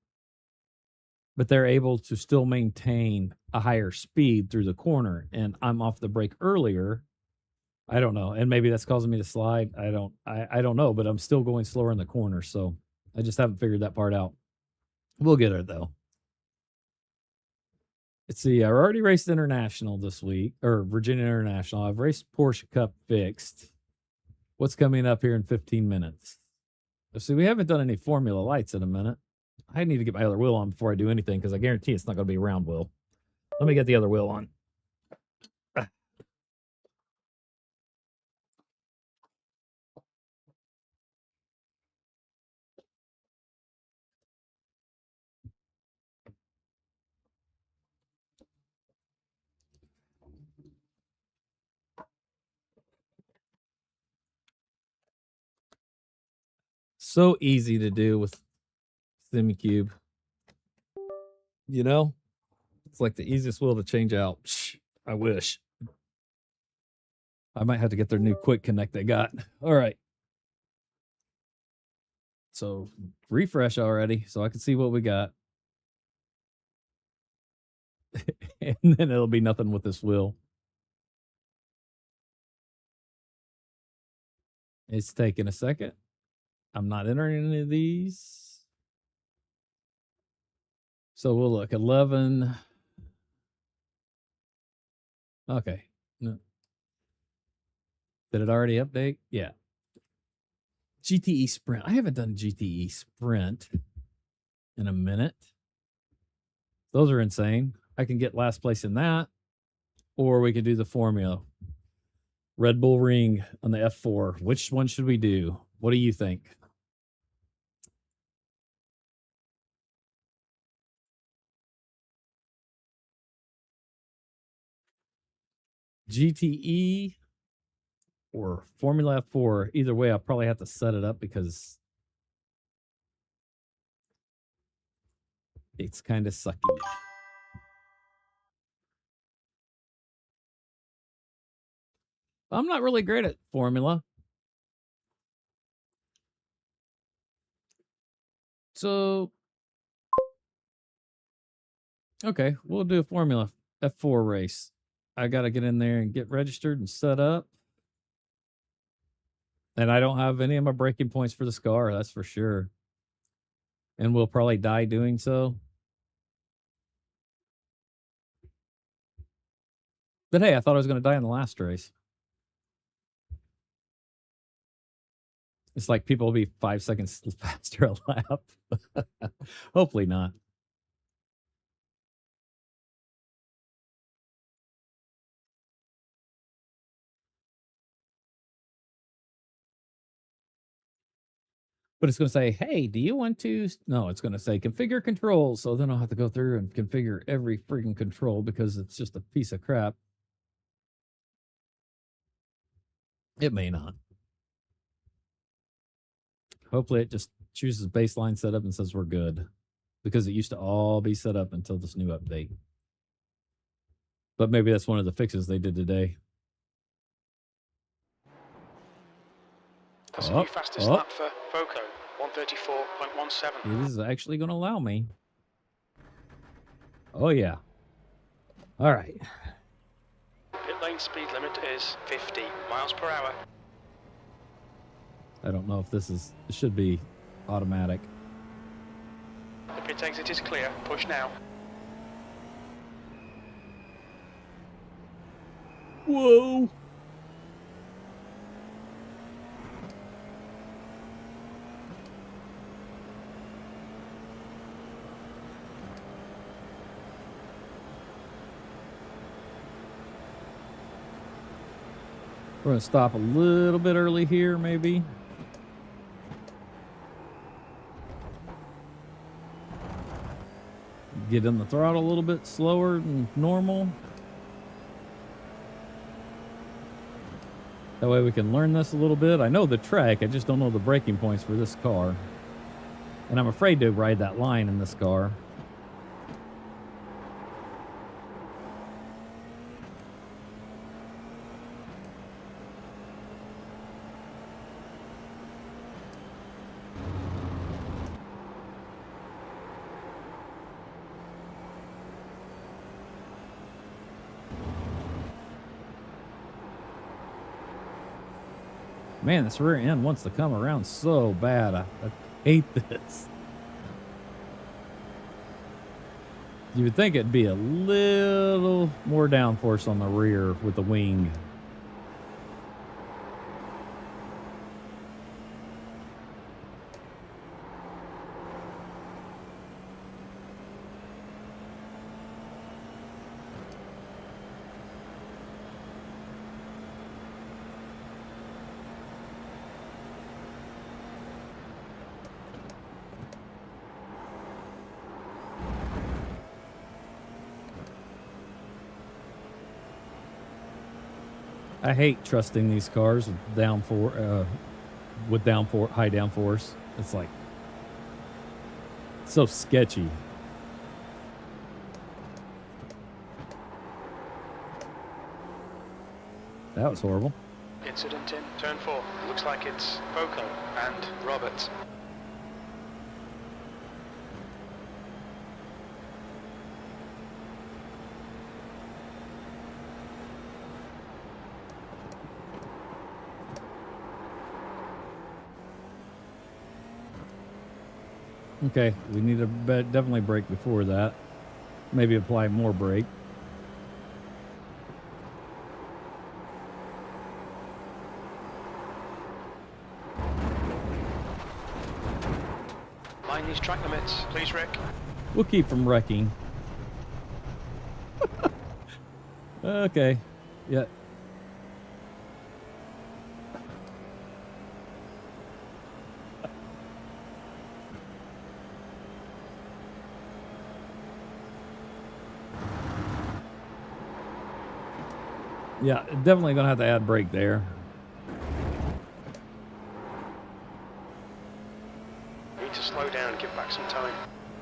But they're able to still maintain a higher speed through the corner. And I'm off the brake earlier. I don't know. And maybe that's causing me to slide. I don't know, but I'm still going slower in the corner. So I just haven't figured that part out. We'll get it though. Let's see. I already raced International this week, or Virginia International. I've raced Porsche Cup fixed. What's coming up here in 15 minutes? See, we haven't done any Formula Lights in a minute. I need to get my other wheel on before I do anything because I guarantee it's not going to be a round wheel. Let me get the other wheel on. So easy to do with Simucube. You know, it's like the easiest wheel to change out. I wish. I might have to get their new quick connect they got. All right. So refresh already so I can see what we got. And then it'll be nothing with this wheel. It's taking a second. I'm not entering any of these. So we'll look 11. Okay. No. Did it already update? Yeah. GTE Sprint. I haven't done GTE Sprint in a minute. Those are insane. I can get last place in that, or we could do the Formula. Red Bull Ring on the F4. Which one should we do? What do you think? GTE or Formula F4. Either way, I'll probably have to set it up because it's kind of sucky. I'm not really great at Formula. So, okay, we'll do a Formula F4 race. I got to get in there and get registered and set up. And I don't have any of my breaking points for this car, that's for sure. And we'll probably die doing so. But hey, I thought I was going to die in the last race. It's like people will be 5 seconds faster a lap. Hopefully not. But it's going to say, hey, do you want to? No, it's going to say configure controls. So then I'll have to go through and configure every freaking control because it's just a piece of crap. It may not. Hopefully it just chooses baseline setup and says we're good. Because it used to all be set up until this new update. But maybe that's one of the fixes they did today. That's a new fastest lap for Foco, 134.17. It is actually going to allow me. Oh, yeah. All right. Pit lane speed limit is 50 miles per hour. I don't know if this is... It should be automatic. The pit exit is clear. Push now. Whoa! We're going to stop a little bit early here, maybe. Get in the throttle a little bit slower than normal. That way we can learn this a little bit. I know the track, I just don't know the braking points for this car. And I'm afraid to ride that line in this car. Man, this rear end wants to come around so bad. I hate this. You would think it'd be a little more downforce on the rear with the wing. I hate trusting these cars with high downforce. It's like so sketchy. That was horrible. Incident in turn 4. Looks like it's Foco and Robert. Okay, we need to definitely brake before that. Maybe apply more brake. Mind these track limits, please, Rick. We'll keep from wrecking. Okay. Yeah. Yeah, definitely gonna have to add brake there. Need to slow down, give back some time.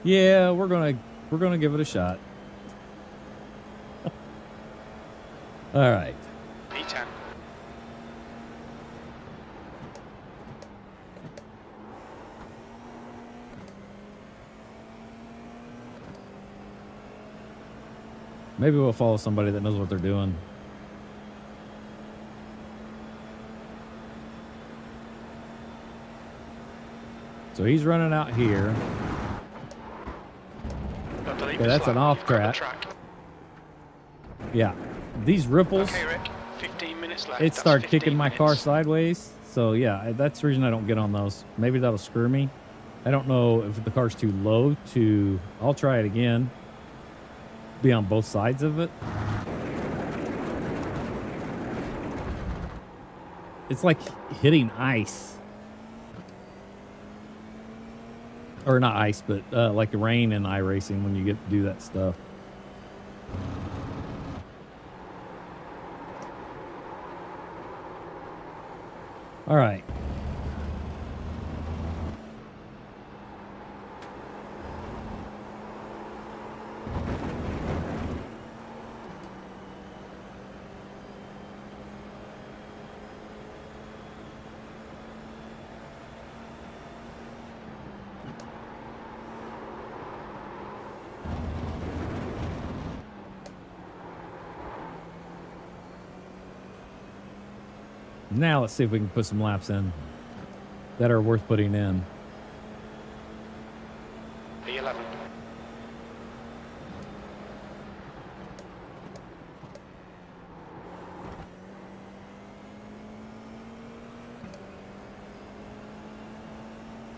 Yeah, we're gonna give it a shot. All right. P10. Maybe we'll follow somebody that knows what they're doing. So he's running out here. Okay, that's an off track. Yeah. These ripples, Okay, Rick. 15 minutes left. it That's started 15 kicking my car minutes. sideways. So yeah, that's the reason I don't get on those. Maybe that'll screw me. I don't know if the car's too low to... I'll try it again. Be on both sides of it. It's like hitting ice. Or not ice, but like the rain in iRacing when you get to do that stuff. All right. Now let's see if we can put some laps in that are worth putting in. P11.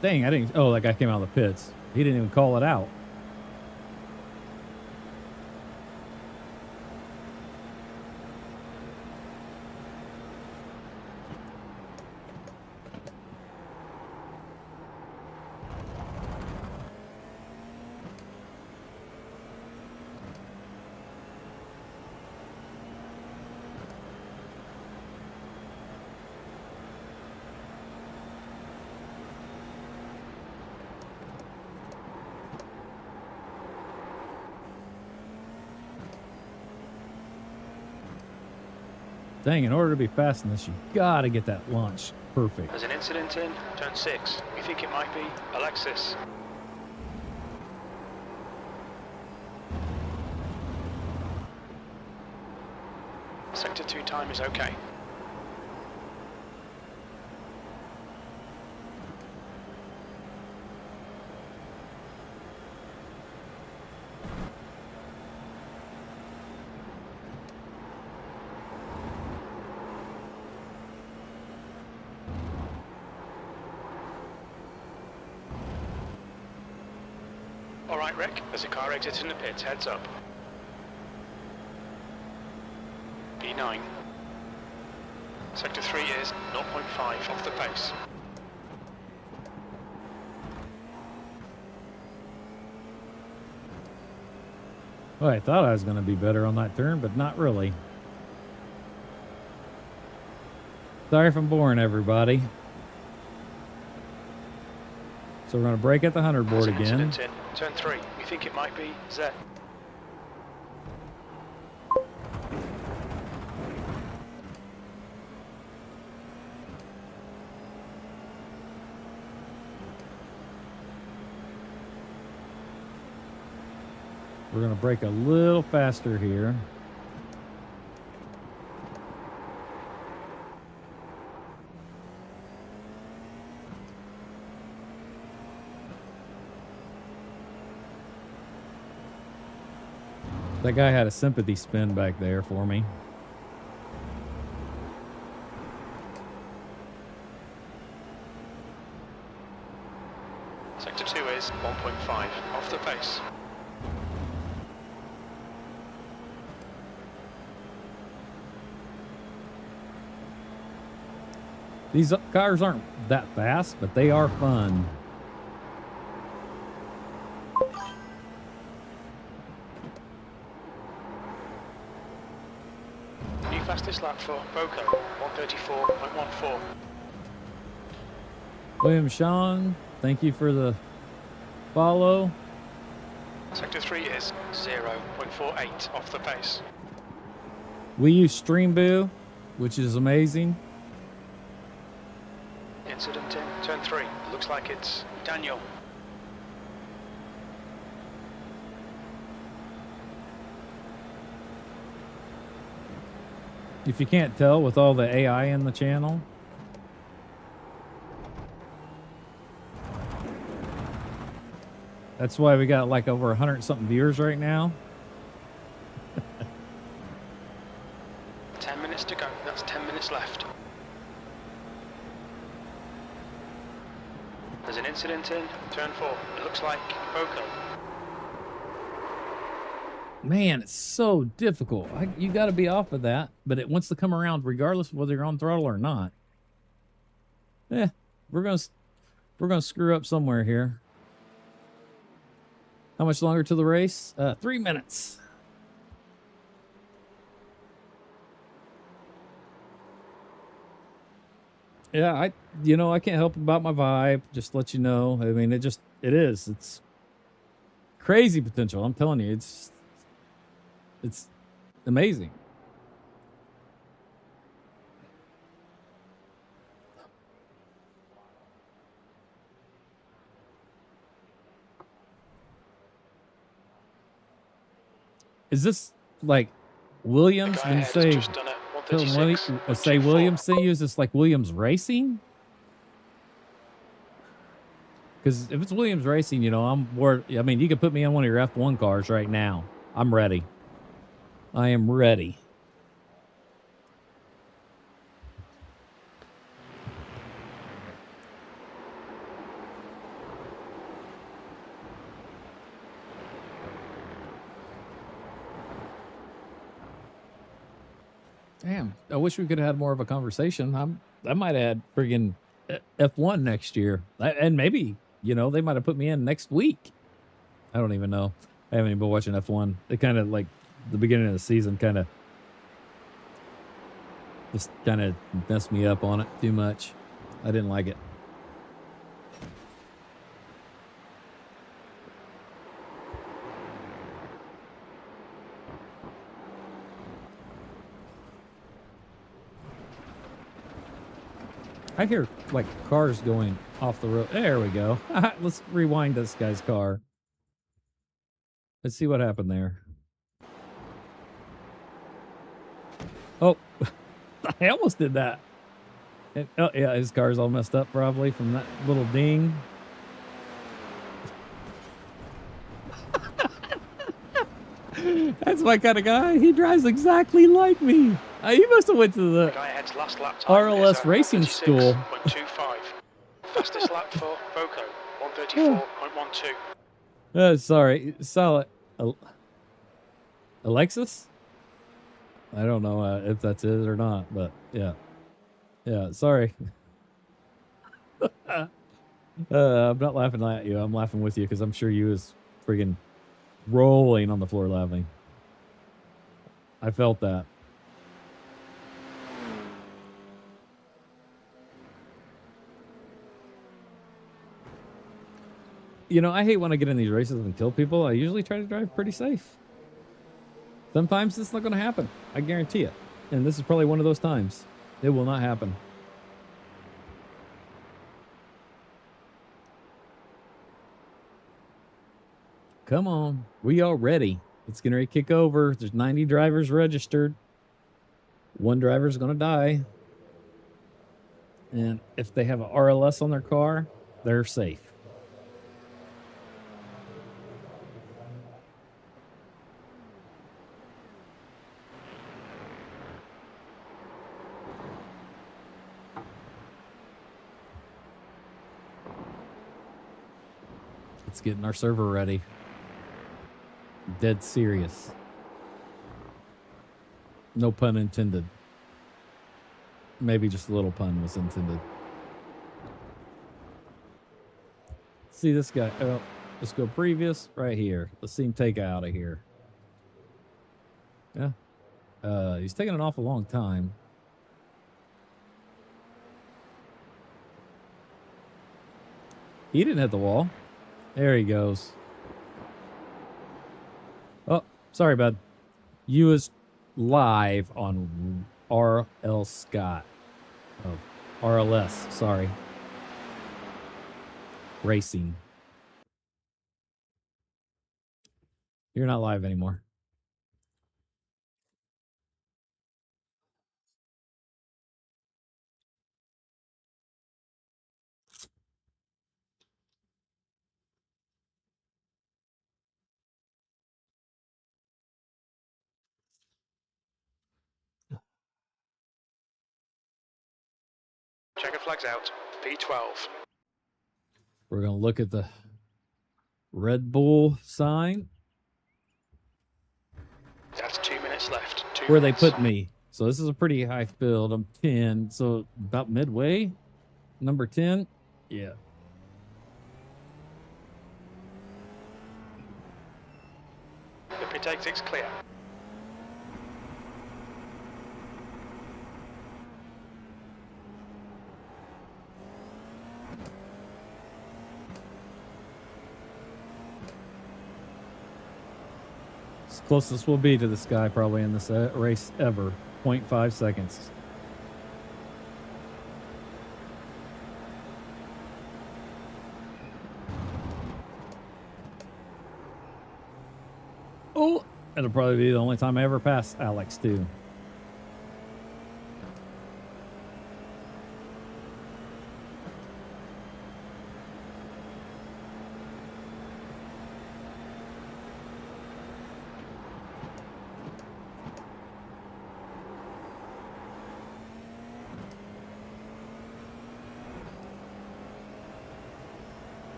Dang, I didn't... Oh, that guy came out of the pits. He didn't even call it out. Dang, in order to be fast in this, you gotta get that launch perfect. There's an incident in turn 6. We think it might be Alexis. Sector 2 time is okay. Alright, Rick, there's a car exiting the pits, heads up. B9. Sector 3 is 0.5 off the pace. Well, I thought I was going to be better on that turn, but not really. Sorry if I'm boring everybody. So we're going to break at the 100 board There's an again. incident in turn 3. We think it might be Z. We're going to break a little faster here. That guy had a sympathy spin back there for me. Sector 2 is 1.5 off the pace. These cars aren't that fast, but they are fun. New fastest lap for Boko, 134.14. William Sean, thank you for the follow. Sector 3 is 0.48 off the pace. We use Streamboo, which is amazing. Incident in turn 3. Looks like it's Daniel. If you can't tell with all the AI in the channel. That's why we got like over 100 something viewers right now. 10 minutes to go. That's 10 minutes left. There's an incident in turn 4. It looks like Boko. Man, it's so difficult. You got to be off of that, but it wants to come around regardless of whether you're on throttle or not. Yeah, we're gonna screw up somewhere here. How much longer to the race? 3 minutes. Yeah, I can't help about my vibe. Just to let you know. I mean, it is. It's crazy potential. I'm telling you, it's amazing. Is this like Williams when you say say Williams to you? Is this like Williams Racing? Because if it's Williams Racing, I'm more. I mean, you could put me on one of your F1 cars right now. I'm ready. I am ready. Damn, I wish we could have had more of a conversation. I might have had friggin' F1 next year. And maybe, they might have put me in next week. I don't even know. I haven't even been watching F1. It kind of like the beginning of the season kind of messed me up on it too much. I didn't like it. I hear like cars going off the road. There we go. Let's rewind this guy's car. Let's see what happened there. Oh, I almost did that. Oh, yeah, his car's all messed up probably from that little ding. That's my kind of guy. He drives exactly like me. You must have went to the RLS racing school. Fastest lap for Boko, 134.12. Sorry. Alexis? I don't know if that's it or not, but yeah. Yeah, sorry. I'm not laughing at you. I'm laughing with you because I'm sure you was friggin' rolling on the floor laughing. I felt that. I hate when I get in these races and kill people. I usually try to drive pretty safe. Sometimes it's not going to happen. I guarantee it. And this is probably one of those times. It will not happen. Come on. We are ready. It's going to kick over. There's 90 drivers registered. One driver's going to die. And if they have an RLS on their car, they're safe. It's getting our server ready. Dead serious. No pun intended. Maybe just a little pun was intended. See this guy. Oh, let's go previous right here. Let's see him take out of here. Yeah. He's taking an awful long time. He didn't hit the wall. There he goes. Oh, sorry, bud. You was live on RL Scott. Oh, RLS, sorry. Racing. You're not live anymore. Checker flags out. P12. We're going to look at the Red Bull sign. That's 2 minutes left. Where they put me. So this is a pretty high field. I'm 10. So about midway. Number 10. Yeah. The pit exit's clear. It's closest we'll be to this guy probably in this race ever. 0.5 seconds. Oh, it'll probably be the only time I ever pass Alex too.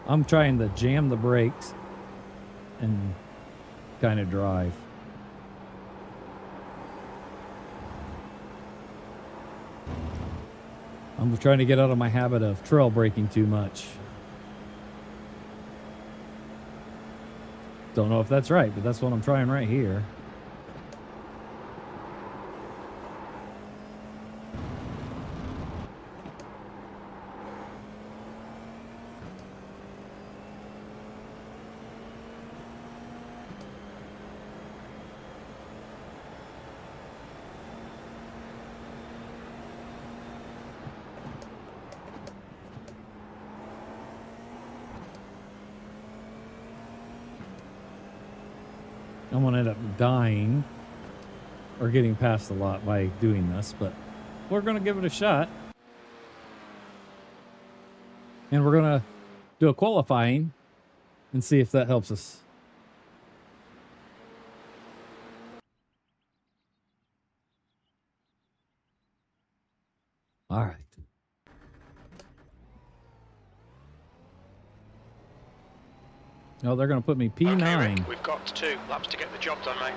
I'm trying to jam the brakes and kind of drive. I'm trying to get out of my habit of trail braking too much. Don't know if that's right, but that's what I'm trying right here. I'm going to end up dying or getting past a lot by doing this, but we're going to give it a shot. And we're going to do a qualifying and see if that helps us. All right. No, they're going to put me P9. Okay, Rick, we've got 2 laps to get the job done, mate.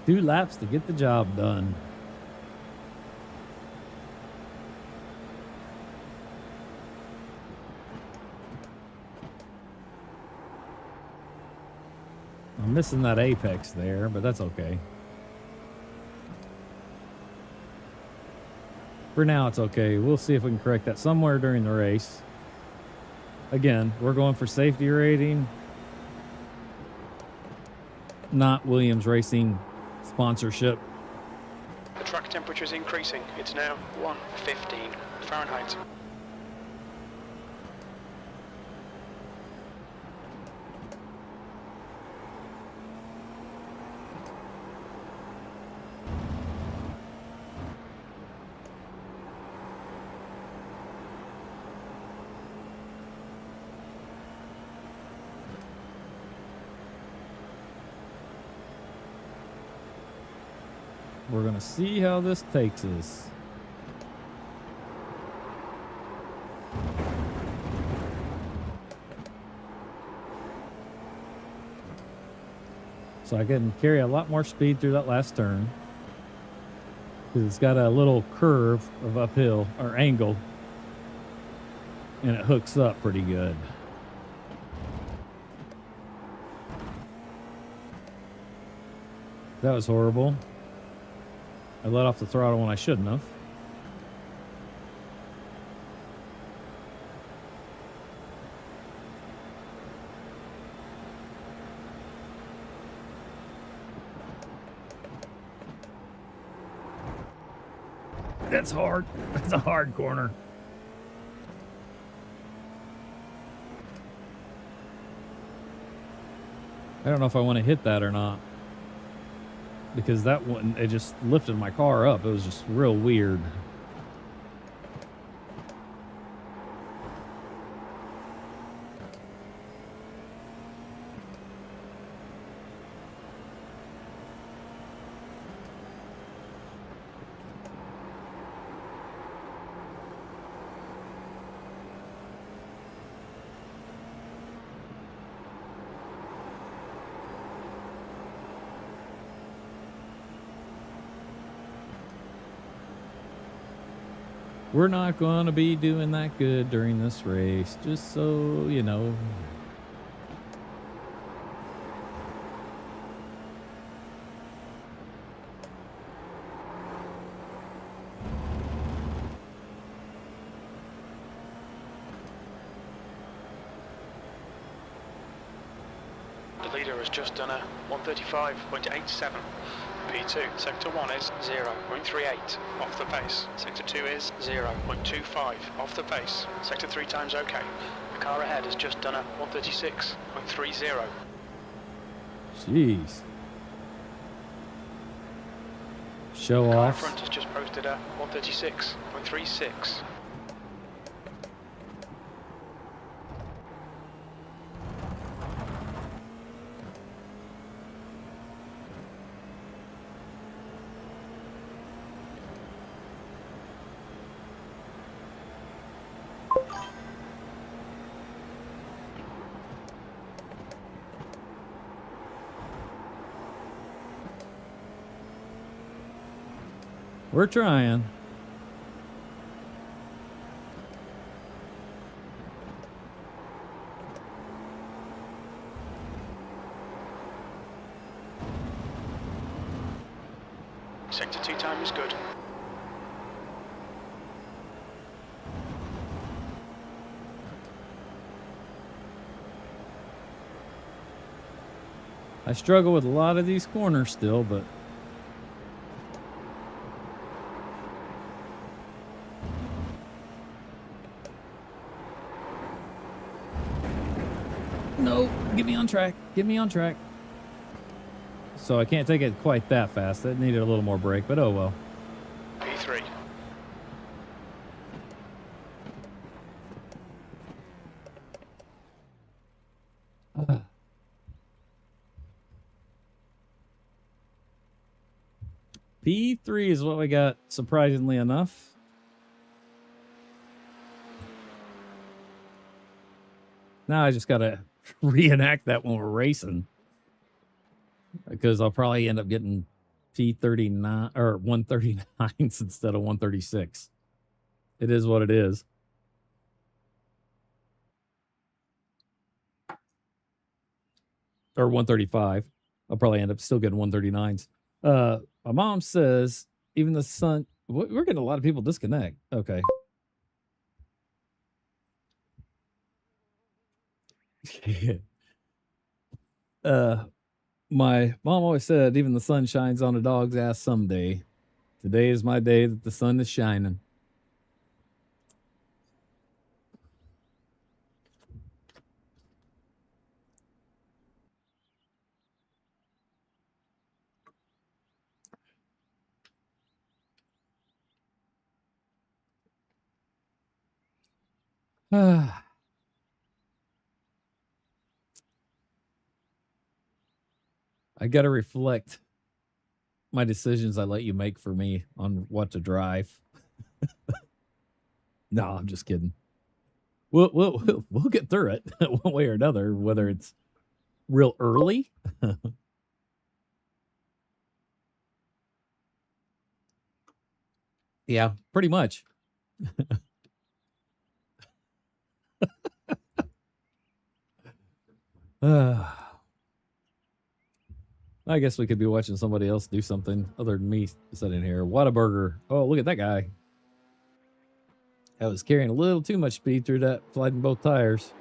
Two laps to get the job done. I'm missing that apex there, but that's okay. For now, it's okay. We'll see if we can correct that somewhere during the race. Again, we're going for safety rating, not Williams Racing sponsorship. The track temperature is increasing. It's now 115 Fahrenheit. We're going to see how this takes us. So I can carry a lot more speed through that last turn, because it's got a little curve of uphill or angle, and it hooks up pretty good. That was horrible. I let off the throttle when I shouldn't have. That's hard. That's a hard corner. I don't know if I want to hit that or not. because that one, it just lifted my car up. It was just real weird. We're not going to be doing that good during this race, just so you know. The leader has just done a 135.87. P2, sector 1 is 0.38 off the pace. Sector 2 is 0.25 off the pace. Sector 3 times okay. The car ahead has just done a 136.30. Jeez. Show The car in off. front has just posted a 136.36. We're trying. Sector 2 time is good. I struggle with a lot of these corners still, but no, get me on track. Get me on track. So I can't take it quite that fast. That needed a little more brake, but oh well. P3. P3 is what we got, surprisingly enough. Now I just got to reenact that when we're racing. Because I'll probably end up getting P39 or 139s instead of 136. It is what it is. Or 135. I'll probably end up still getting 139s. My mom says even the sun. We're getting a lot of people disconnect. Okay. My mom always said even the sun shines on a dog's ass someday. Today is my day that the sun is shining. I got to reflect my decisions I let you make for me on what to drive. No, I'm just kidding. We'll get through it one way or another, whether it's real early. Yeah, pretty much. I guess we could be watching somebody else do something other than me sitting here. Whataburger. Oh, look at that guy. I was carrying a little too much speed through that, sliding both tires.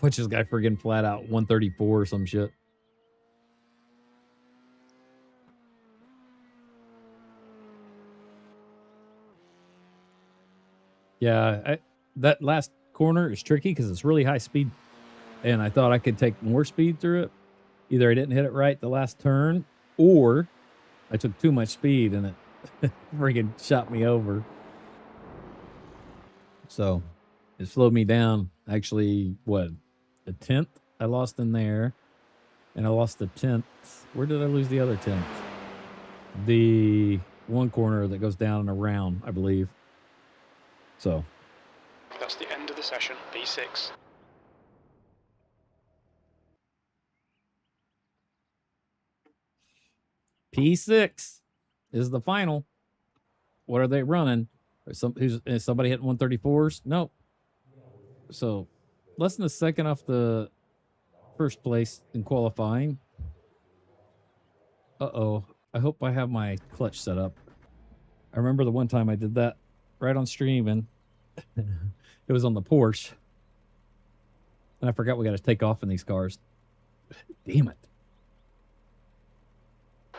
Which this guy friggin' flat out 134 or some shit. Yeah, that last corner is tricky because it's really high speed, and I thought I could take more speed through it. Either I didn't hit it right the last turn, or I took too much speed and it freaking shot me over. So it slowed me down. Actually, what, a 10th I lost in there, and I lost the 10th. Where did I lose the other 10th? The one corner that goes down and around, I believe. So That's the end of the session, P6. P6 is the final. What are they running? Is somebody hitting 134s? Nope. So less than a second off the first place in qualifying. Uh-oh. I hope I have my clutch set up. I remember the one time I did that right on stream, and it was on the Porsche. And I forgot we got to take off in these cars. Damn it.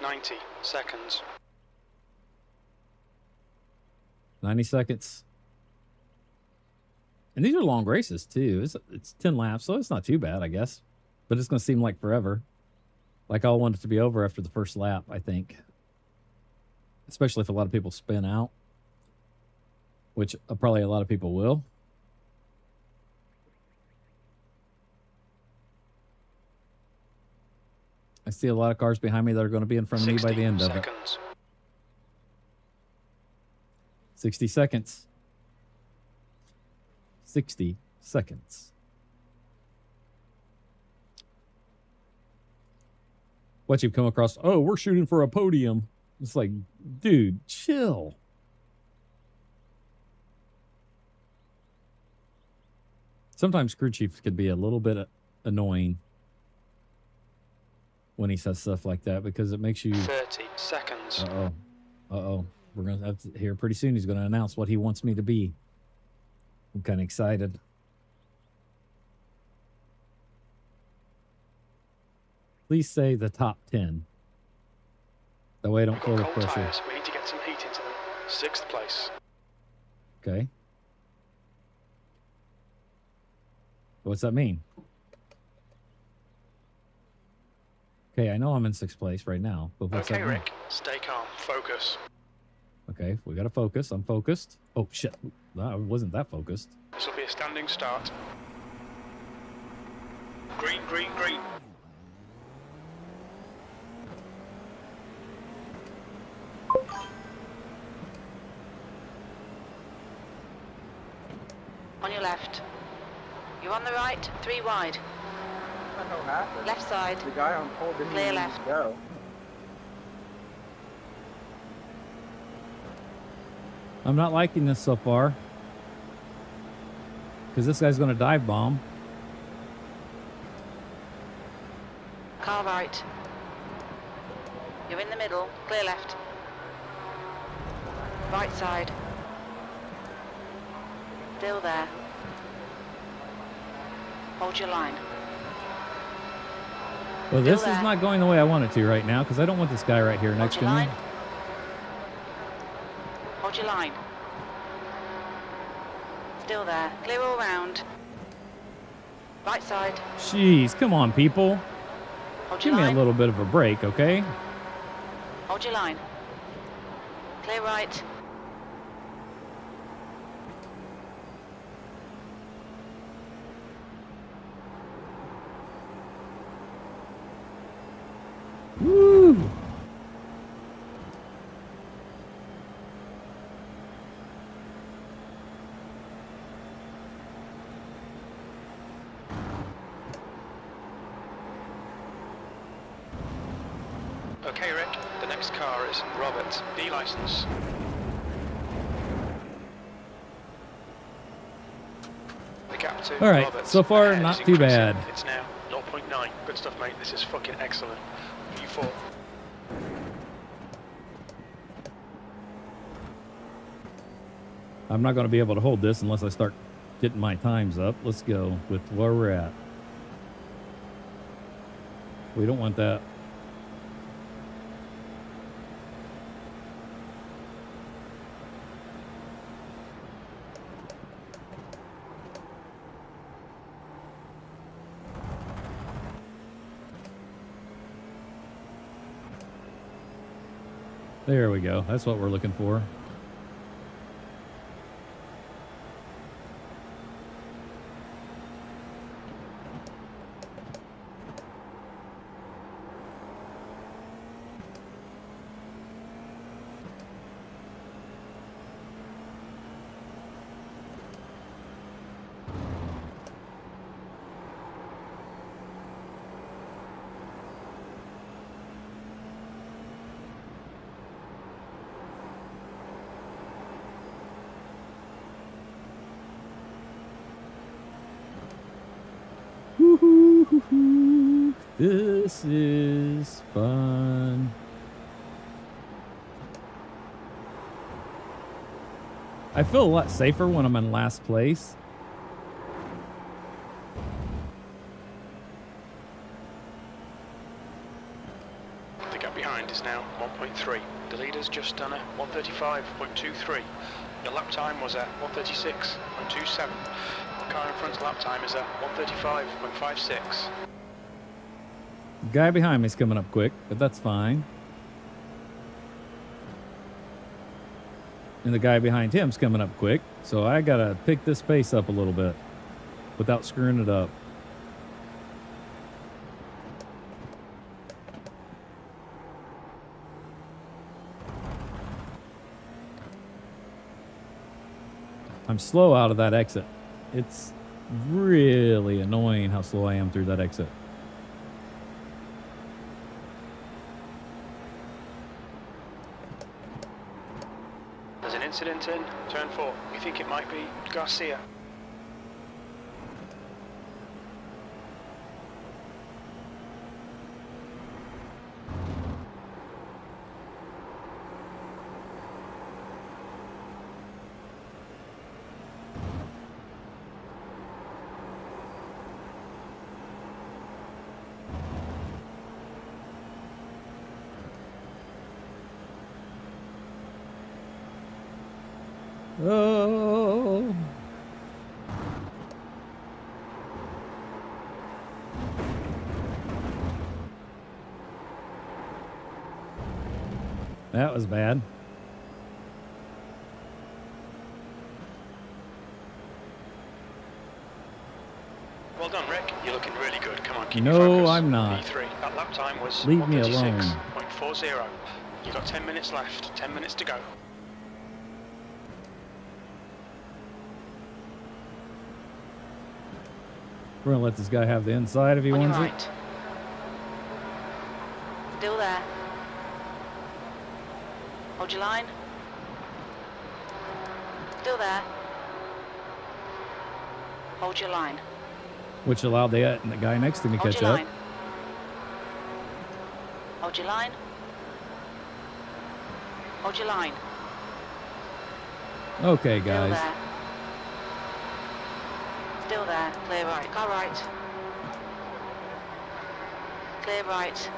90 seconds. 90 seconds. And these are long races, too. It's 10 laps, so it's not too bad, I guess. But it's going to seem like forever. Like I'll want it to be over after the first lap, I think. Especially if a lot of people spin out. Which probably a lot of people will. I see a lot of cars behind me that are going to be in front of me by the end of it. 60 seconds. 60 seconds. What you've come across? Oh, we're shooting for a podium. It's like, dude, chill. Sometimes crew chiefs could be a little bit annoying when he says stuff like that because it makes you 30 seconds. Uh-oh. We're going to have to hear pretty soon. He's going to announce what he wants me to be. I'm kind of excited. Please say the top 10. That way I don't feel the pressure. Tires. We need to get some heat into them. 6th place. Okay. What's that mean? Okay, I know I'm in 6th place right now, but what's that mean? Rick, stay calm. Focus. Okay, we got to focus. I'm focused. Oh, shit. No, I wasn't that focused. This will be a standing start. Green, green, green. On your left. You're on the right, 3 wide. What the hell happened? Left side. The guy on pole didn't Clear even left. go. I'm not liking this so far. Because this guy's going to dive bomb. Car right. You're in the middle, clear left. Right side. Still there. Hold your line. Well, this Still is there. not going the way I want it to right now because I don't want this guy right here next Hold to your me. line. Hold your line. Still there. Clear all round. Right side. Jeez, come on, people. Hold Give your me a line. little bit of a break, okay? Hold your line. Clear right. Woo! Okay, Rick, the next car is Robert, B license. The gap to All right, Robert. so far, Ahead not is too increasing. bad. It's now 0.9. Good stuff, mate. This is fucking excellent. P4. I'm not going to be able to hold this unless I start getting my times up. Let's go with where we're at. We don't want that. There we go. That's what we're looking for. Woo-hoo-hoo-hoo. This is fun. I feel a lot safer when I'm in last place. The gap behind is now 1.3. The leader's just done a 135.23. Your lap time was at 136.27. The car in front's lap time is at 135.56. The guy behind me is coming up quick, but that's fine. And the guy behind him's coming up quick, so I gotta pick this pace up a little bit without screwing it up. I'm slow out of that exit. It's really annoying how slow I am through that exit. There's an incident in turn 4. We think it might be Garcia. Oh. That was bad. Well done, Rick. You're looking really good. Come on, keep No, your focus. I'm not. P3. That lap time was Leave me alone. 136.40. You've got 10 minutes left. 10 minutes to go. We're gonna let this guy have the inside if he On your wants right. it. Still there. Hold your line. Still there. Hold your line. Which allowed the guy next to me Hold catch your up. line. Hold your line. Hold your line. Okay, Still guys. there. Still there. Clear right. Car right. Clear right.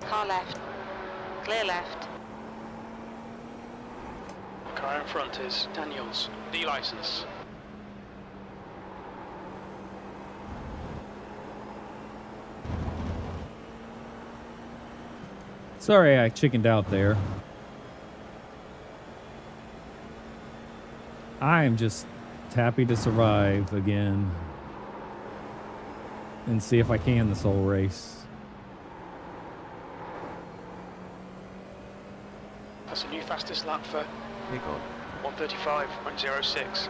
Car left. Clear left. Car in front is Daniels. D license. Sorry I chickened out there. I am just happy to survive again and see if I can this whole race. That's a new fastest lap for 135.06.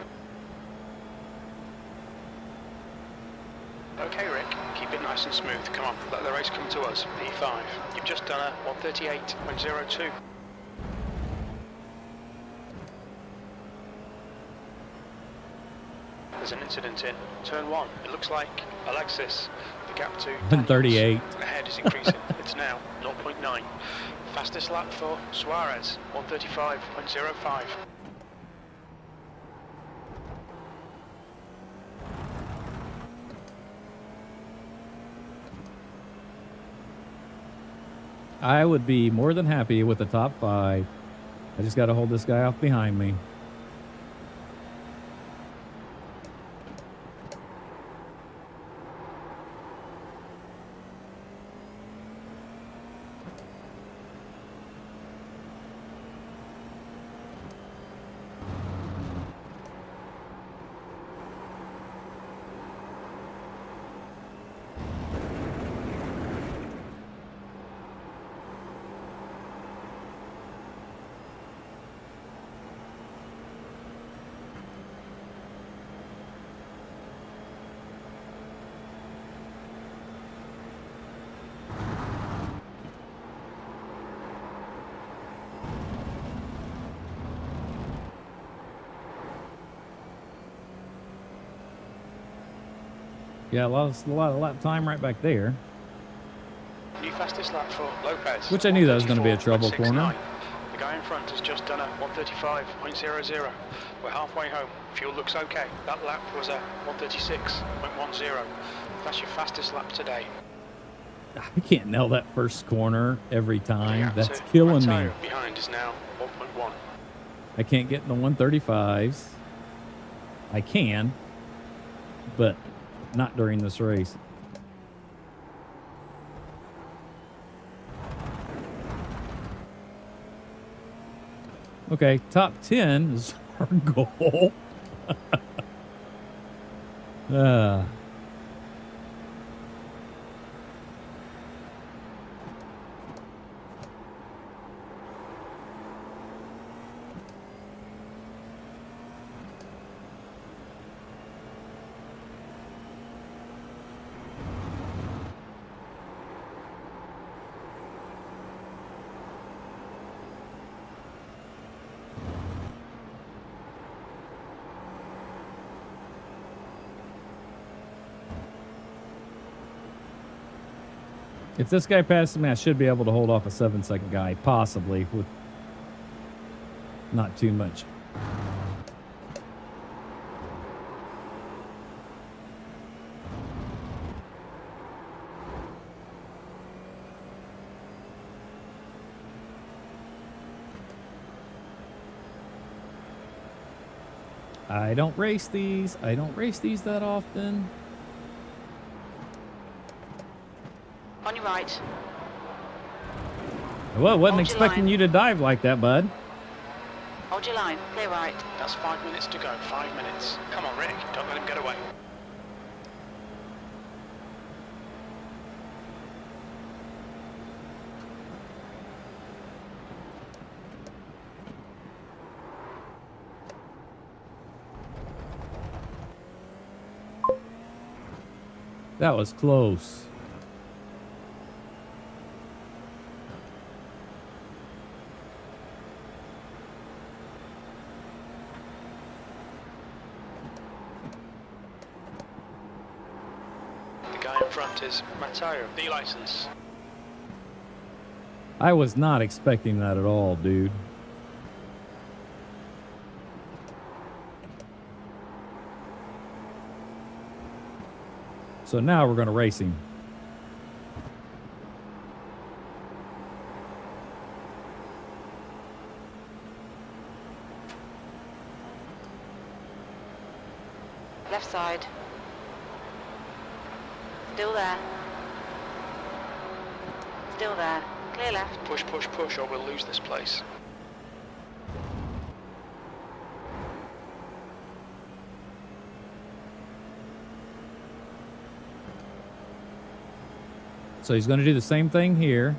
Okay, Rick, keep it nice and smooth. Come on, let the race come to us. P5. You've just done a 138.02. There's an incident in turn 1. It looks like Alexis, the gap to Daniels 38. ahead is increasing. It's now 0.9. Fastest lap for Suarez, 135.05. I would be more than happy with the top 5. I just got to hold this guy off behind me. Yeah, I lost a lot of lap time right back there. New fastest lap for Lopez. Which I knew that was going to be a trouble corner. 1:34.69. The guy in front has just done a 1:35.00. We're halfway home. Fuel looks okay. That lap was a 1:36.10. That's your fastest lap today. I can't nail that first corner every time. Yeah, That's so killing me. Mateo behind is now 1.1. I can't get in the 135s. I can, but not during this race. Okay, top 10 is our goal. If this guy passes me, I should be able to hold off a 7-second guy, possibly, with not too much. I don't race these. I don't race these that often. On your right. Well, wasn't Hold your expecting line. you to dive like that, bud. Hold your line. Clear right. That's 5 minutes to go. 5 minutes. Come on, Rick. Don't let him get away. That was close. The guy in front is Mateo, the license. I was not expecting that at all, dude. So now we're going to race him. Left side. Still there. Still there. Clear left. Push, push, push, or we'll lose this place. So he's going to do the same thing here.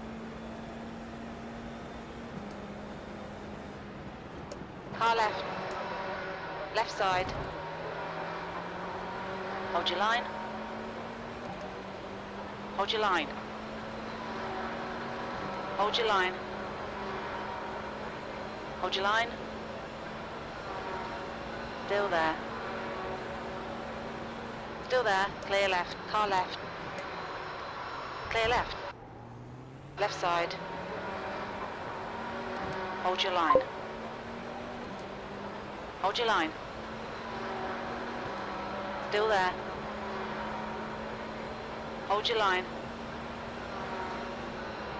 Car left. Left side. Hold your line. Hold your line. Hold your line. Hold your line. Still there. Still there. Clear left. Car left. Clear left. Left side. Hold your line. Hold your line. Still there. Hold your line.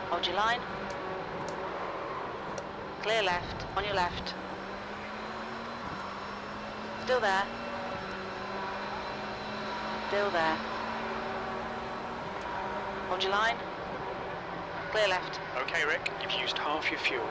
Hold your line. Clear left. On your left. Still there. Still there. Hold your line. Clear left. Okay, Rick, you've used half your fuel.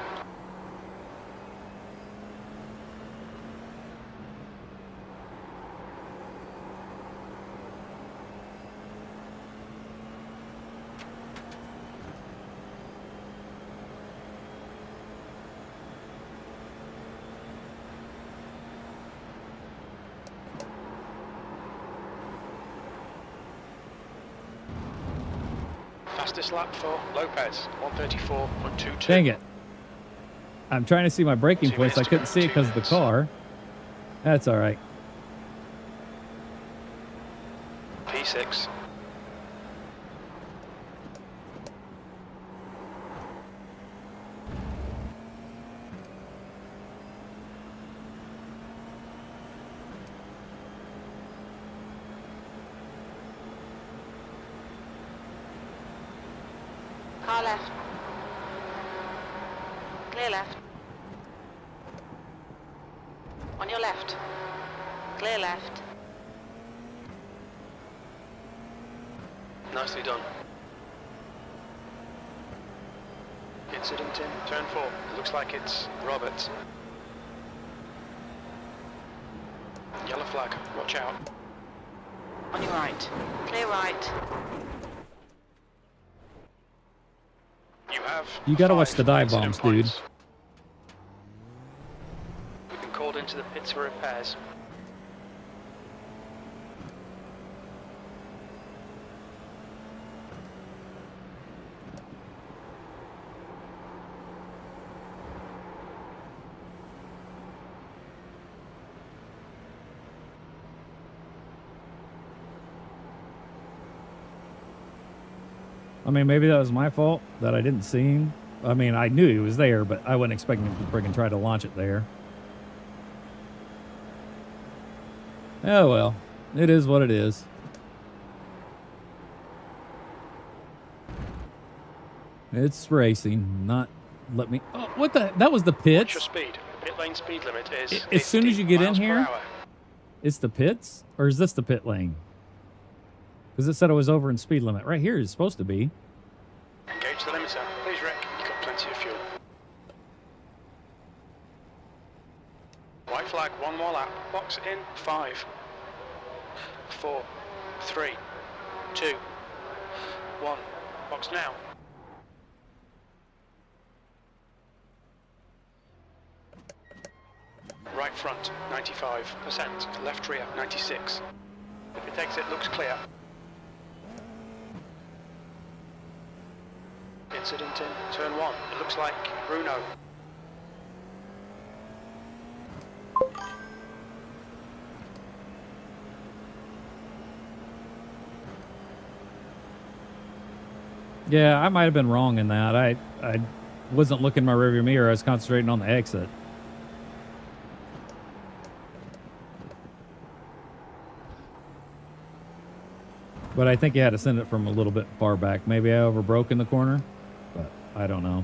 Fastest lap for Lopez, 1:34.22. Dang it. I'm trying to see my braking 2 points. I minutes to couldn't go, see it 2 because of the minutes. car. That's all right. P6, P6. Car left. Clear left. On your left. Clear left. Nicely done. Incident in turn 4. It looks like it's Robert. Yellow flag, watch out. On your right. Clear right. You have. You gotta watch 5 the dive incident bombs, dude. points. We've been called into the pits for repairs. I mean, maybe that was my fault that I didn't see him. I mean, I knew he was there, but I wasn't expecting him to friggin' try to launch it there. Oh, well. It is what it is. It's racing, not... Let me... Oh, what the... That was the What's your pits? speed? Pit lane speed limit is As soon as you get in 50 miles per here? hour. It's the pits? Or is this the pit lane? Because it said it was over in speed limit. Right here is supposed to be. Engage the limiter. Please, Rick. You've got plenty of fuel. White flag, one more lap. Box in 5, 4, 3, 2, 1. Box now. Right front, 95%. Left rear, 96. If it takes it, looks clear. Incident in turn 1. It looks like Bruno. Yeah, I might have been wrong in that. I wasn't looking in my rearview mirror. I was concentrating on the exit. But I think you had to send it from a little bit far back. Maybe I overbroke in the corner, but I don't know.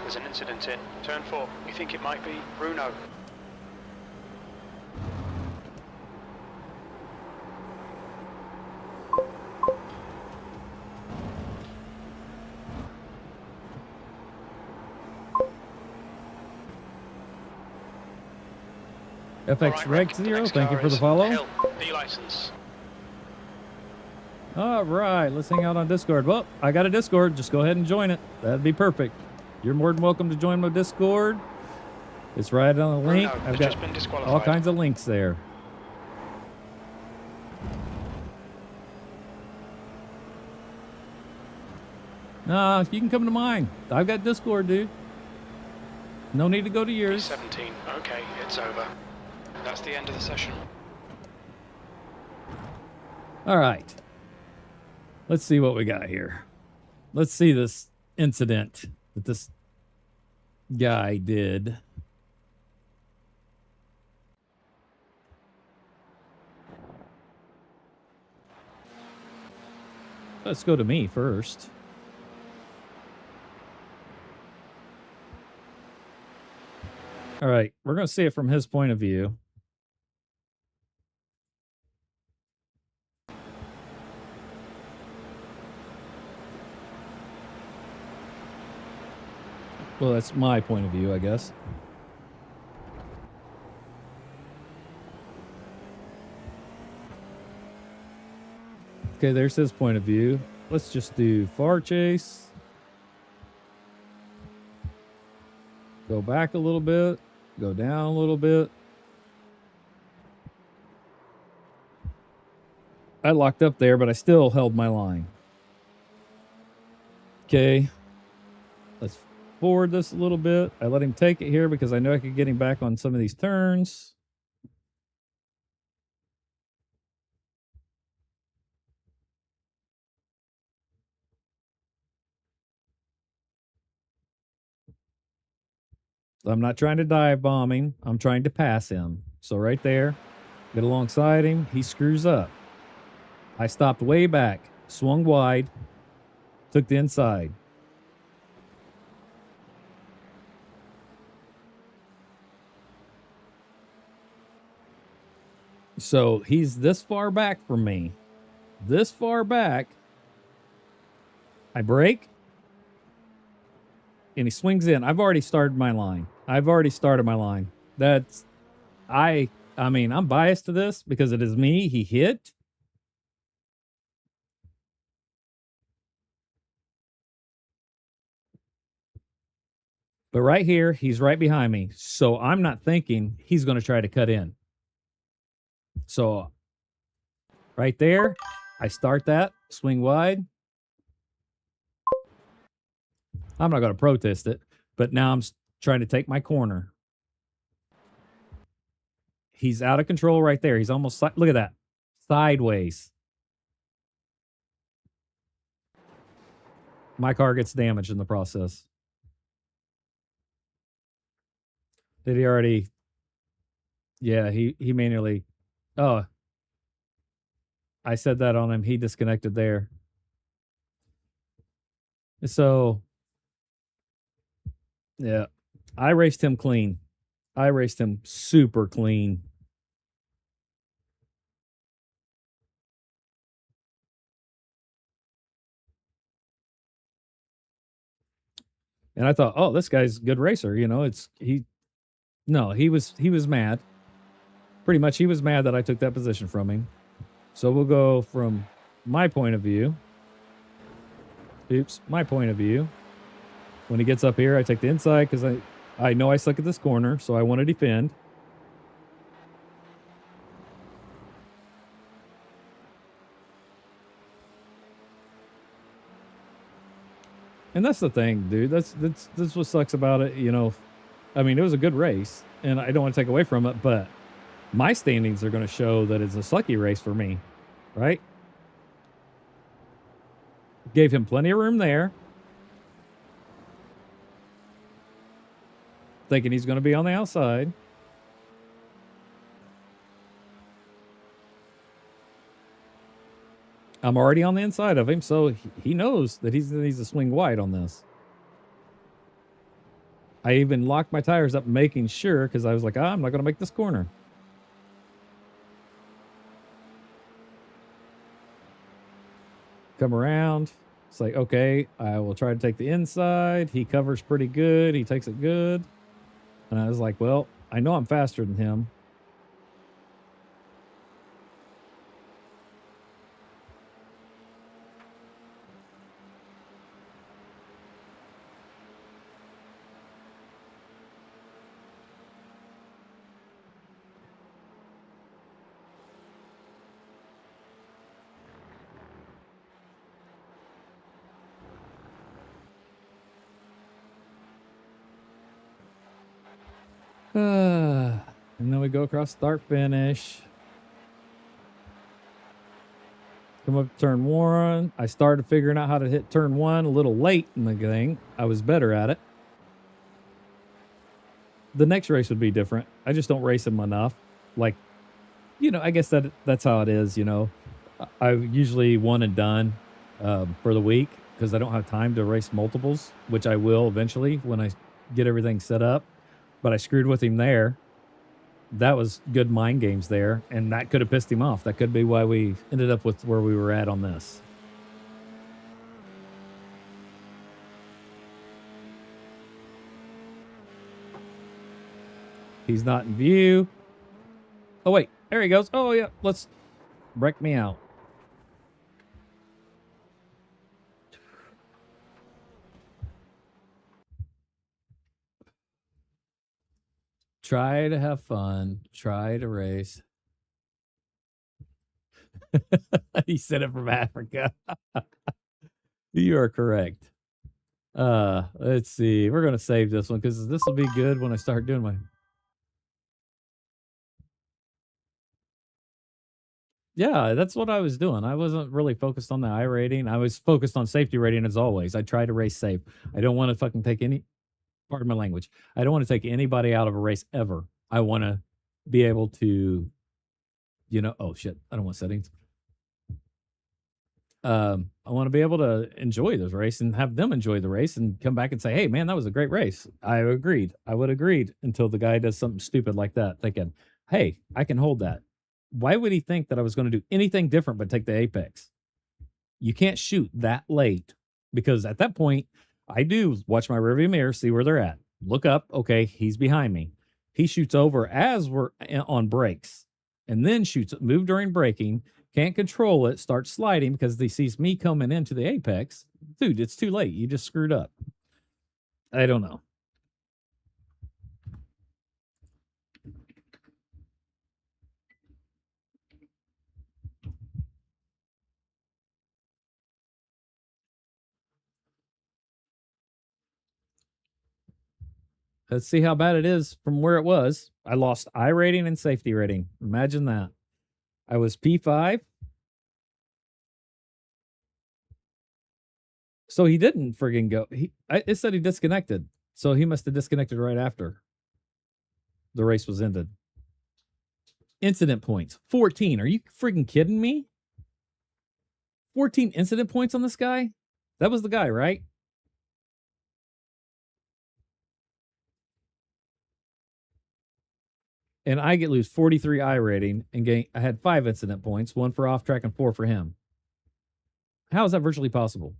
There's an incident in turn 4. We think it might be Bruno. FX Reg The 0, next thank you car for the is follow. Hill, D-license. All right, let's hang out on Discord. Well, I got a Discord. Just go ahead and join it. That'd be perfect. You're more than welcome to join my Discord. It's right on the link. Bruno I've has got just been disqualified. all kinds of links there. Nah, you can come to mine. I've got Discord, dude. No need to go to yours. 17. Okay, it's over. That's the end of the session. All right. Let's see what we got here. Let's see this incident that this guy did. Let's go to me first. All right, we're going to see it from his point of view. Well, that's my point of view, I guess. Okay, there's his point of view. Let's just do far chase. Go back a little bit. Go down a little bit. I locked up there, but I still held my line. Okay. Let's forward this a little bit. I let him take it here because I know I could get him back on some of these turns. I'm not trying to dive bomb him. I'm trying to pass him. So right there, get alongside him. He screws up. I stopped way back, swung wide, took the inside. So he's this far back from me. This far back. I brake. And he swings in. I've already started my line. That's I mean, I'm biased to this because it is me. He hit. But right here, he's right behind me. So I'm not thinking he's going to try to cut in. So right there, I start that, swing wide. I'm not going to protest it, but now I'm trying to take my corner. He's out of control right there. He's almost, look at that, sideways. My car gets damaged in the process. Did he already? Yeah, he manually. Oh, I said that on him. He disconnected there. So, yeah, I raced him clean. I raced him super clean. And I thought, oh, this guy's a good racer. You know, no, he was mad. Pretty much he was mad that I took that position from him. So we'll go from my point of view. Oops, my point of view. When he gets up here, I take the inside because I know I suck at this corner, so I want to defend. And that's the thing, dude. That's what sucks about it, you know. I mean, it was a good race, and I don't want to take away from it, but my standings are going to show that it's a sucky race for me, right? Gave him plenty of room there. Thinking he's going to be on the outside. I'm already on the inside of him, so he knows that he needs to swing wide on this. I even locked my tires up, making sure, because I was like, I'm not going to make this corner. Come around. It's like, okay, I will try to take the inside. He covers pretty good. He takes it good. And I was like, well, I know I'm faster than him. And then we go across start finish. Come up to turn one. I started figuring out how to hit turn one a little late in the thing. I was better at it. The next race would be different. I just don't race him enough. Like, you know, I guess that's how it is, you know. I usually one and done for the week because I don't have time to race multiples, which I will eventually when I get everything set up. But I screwed with him there. That was good mind games there, and that could have pissed him off. That could be why we ended up with where we were at on this. He's not in view. Oh, wait. There he goes. Oh, yeah. Let's break me out. Try to have fun. Try to race. He said it from Africa. You are correct. Let's see. We're gonna save this one because this will be good when I start doing my. Yeah, that's what I was doing. I wasn't really focused on the I rating. I was focused on safety rating as always. I try to race safe. I don't want to fucking take any. Pardon my language. I don't want to take anybody out of a race ever. I want to be able to, oh shit, I don't want settings. I want to be able to enjoy this race and have them enjoy the race and come back and say, hey man, that was a great race. I agreed. I would agreed until the guy does something stupid like that, thinking, hey, I can hold that. Why would he think that I was going to do anything different but take the apex? You can't shoot that late because at that point, I do watch my rearview mirror, see where they're at. Look up. Okay, he's behind me. He shoots over as we're on brakes and then shoots, move during braking, can't control it, starts sliding because he sees me coming into the apex. Dude, it's too late. You just screwed up. I don't know. Let's see how bad it is from where it was. I lost I rating and safety rating. Imagine that. I was P5. So he didn't friggin' go. It said he disconnected. So he must have disconnected right after the race was ended. Incident points 14. Are you friggin' kidding me? 14 incident points on this guy? That was the guy, right? And I lose 43 I rating and I had 5 incident points, 1 for off track and 4 for him. How is that virtually possible?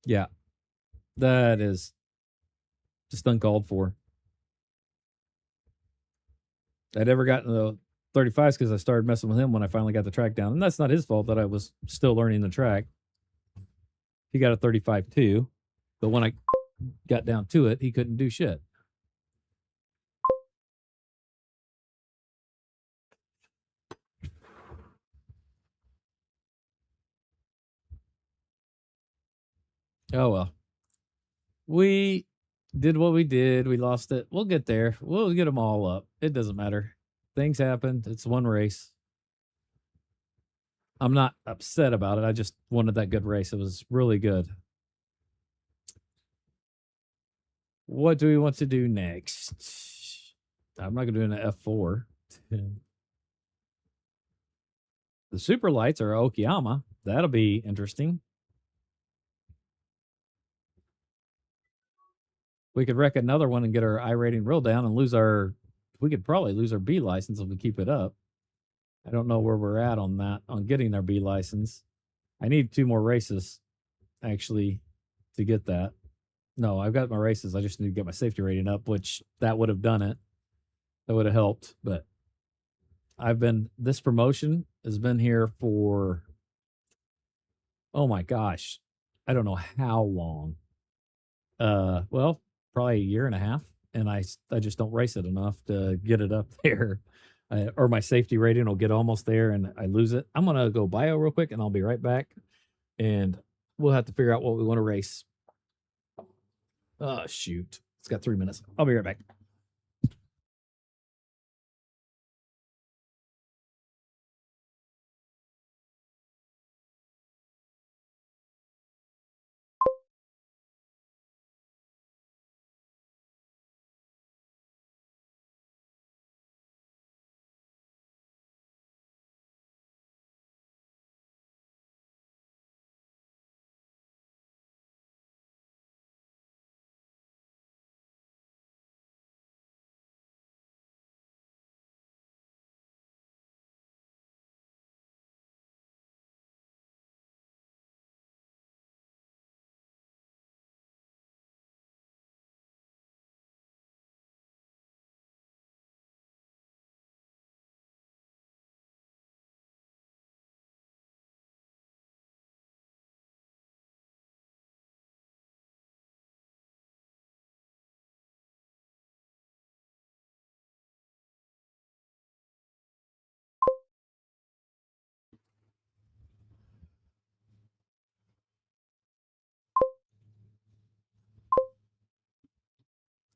Yeah, that is just uncalled for. I'd ever gotten the 35s because I started messing with him when I finally got the track down. And that's not his fault that I was still learning the track. He got a 35 too. But when I got down to it, he couldn't do shit. Oh, well. We did what we did. We lost it. We'll get there. We'll get them all up. It doesn't matter. Things happened. It's one race. I'm not upset about it. I just wanted that good race. It was really good. What do we want to do next? I'm not going to do an F4. The super lights are Okayama. That'll be interesting. We could wreck another one and get our I rating real down and we could probably lose our B license if we keep it up. I don't know where we're at on that, on getting our B license. I need 2 more races, actually, to get that. No, I've got my races. I just need to get my safety rating up, which that would have done it. That would have helped. But this promotion has been here for, oh my gosh, I don't know how long. Well, probably a year and a half. And I just don't race it enough to get it up there. Or my safety rating will get almost there and I lose it. I'm going to go bio real quick and I'll be right back. And we'll have to figure out what we want to race. Oh, shoot. It's got 3 minutes. I'll be right back.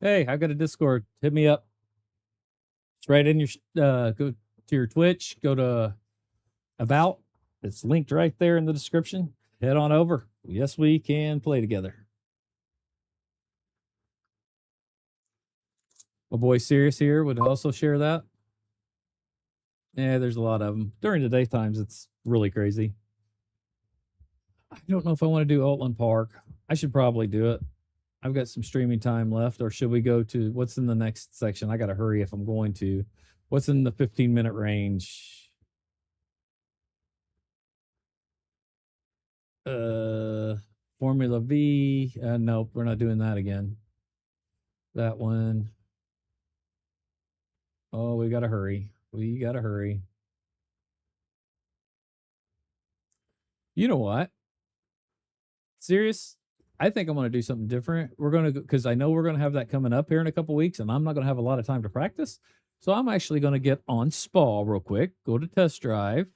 Hey, I've got a Discord. Hit me up. It's right in your go to your Twitch, go to About. It's linked right there in the description. Head on over. Yes, we can play together. My boy Sirius here would also share that. Yeah, there's a lot of them. During the daytimes, it's really crazy. I don't know if I want to do Altland Park. I should probably do it. I've got some streaming time left, or should we go to what's in the next section? I got to hurry if I'm going to. What's in the 15-minute range? Formula V. Nope, we're not doing that again. That one. Oh, we got to hurry. We got to hurry. You know what? Serious? I think I'm going to do something different. We're going to, because I know we're going to have that coming up here in a couple weeks, and I'm not going to have a lot of time to practice. So I'm actually going to get on Spa real quick, go to test drive,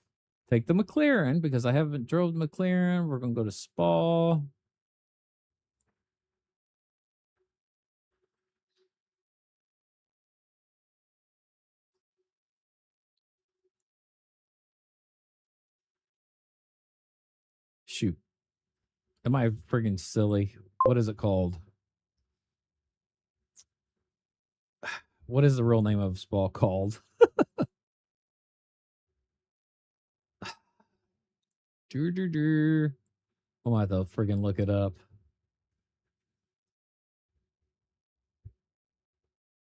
take the McLaren, because I haven't drove the McLaren. We're going to go to Spa. Shoot. Am I friggin' silly? What is it called? What is the real name of Spa called? I might have to friggin' look it up.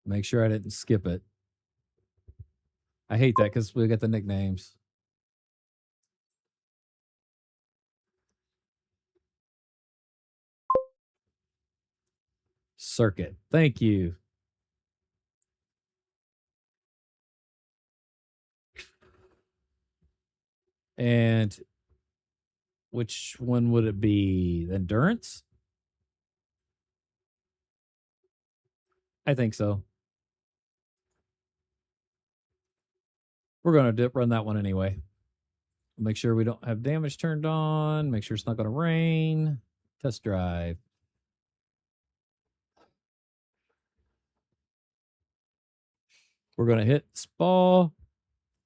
Make sure I didn't skip it. I hate that because we got the nicknames. Circuit. Thank you. And which one would it be? Endurance? I think so. We're going to run that one anyway. Make sure we don't have damage turned on. Make sure it's not going to rain. Test drive. We're going to hit Spa,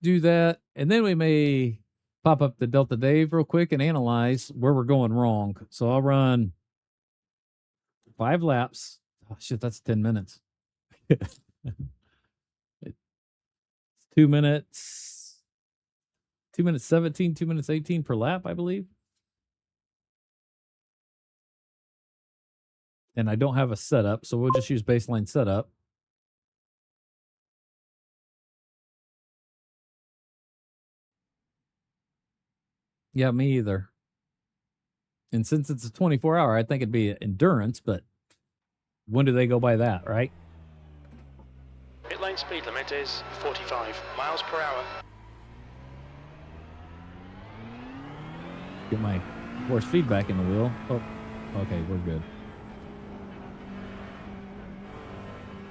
do that, and then we may pop up the Delta Dave real quick and analyze where we're going wrong. So I'll run 5 laps. Oh, shit, that's 10 minutes. It's 2 minutes. 2 minutes 17, 2 minutes 18 per lap, I believe. And I don't have a setup, so we'll just use baseline setup. Yeah, me either. And since it's a 24-hour, I think it'd be endurance, but when do they go by that, right? Pit lane speed limit is 45 miles per hour. Get my force feedback in the wheel. Oh, okay, we're good.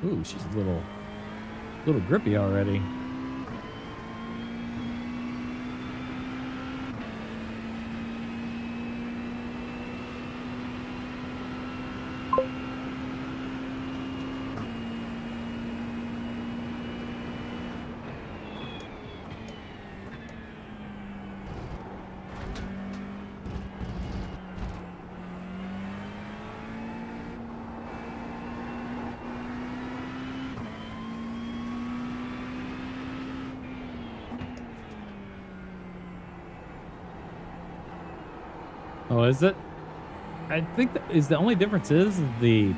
Ooh, she's a little grippy already. Oh, is it? I think that is the only difference is the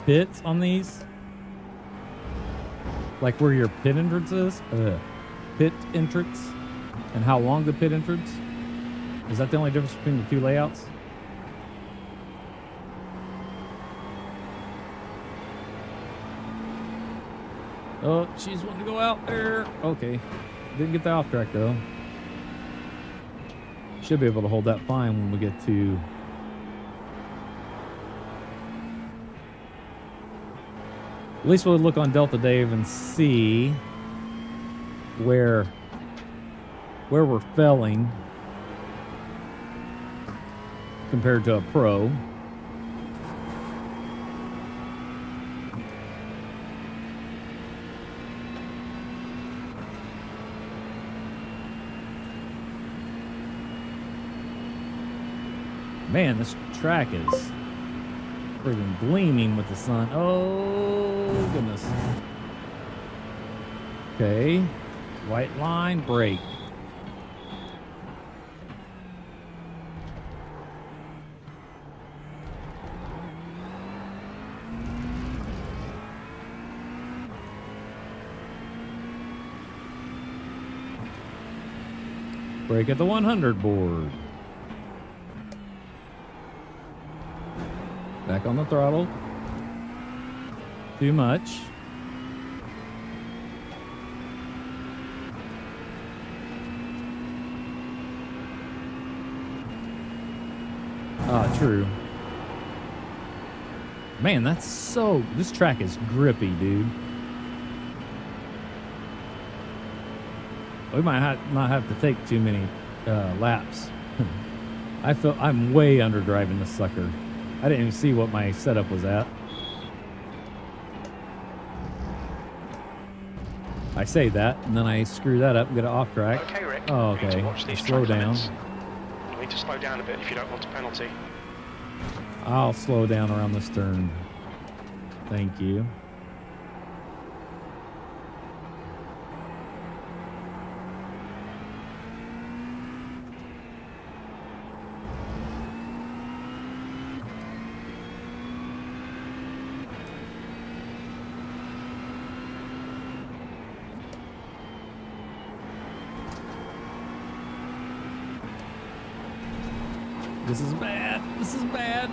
pits on these. Like where your pit entrance is. Pit entrance. And how long the pit entrance. Is that the only difference between the two layouts? Oh, she's wanting to go out there. Okay. Didn't get the off track though. Should be able to hold that fine when we get to at least we'll look on Delta Dave and see where we're failing compared to a pro. Man, this track is freaking gleaming with the sun. Oh, goodness. Okay. White line, brake. Brake at the 100 board. Back on the throttle. Too much. Ah, true. Man, that's so... This track is grippy, dude. We might have to take too many laps. I feel I'm way underdriving this sucker. I didn't even see what my setup was at. I say that, and then I screw that up and get it off track. Okay, Rick. Oh, you need okay. to watch these Slow track down. limits. You need to slow down a bit if you don't want a penalty. I'll slow down around this turn. Thank you. This is bad. This is bad.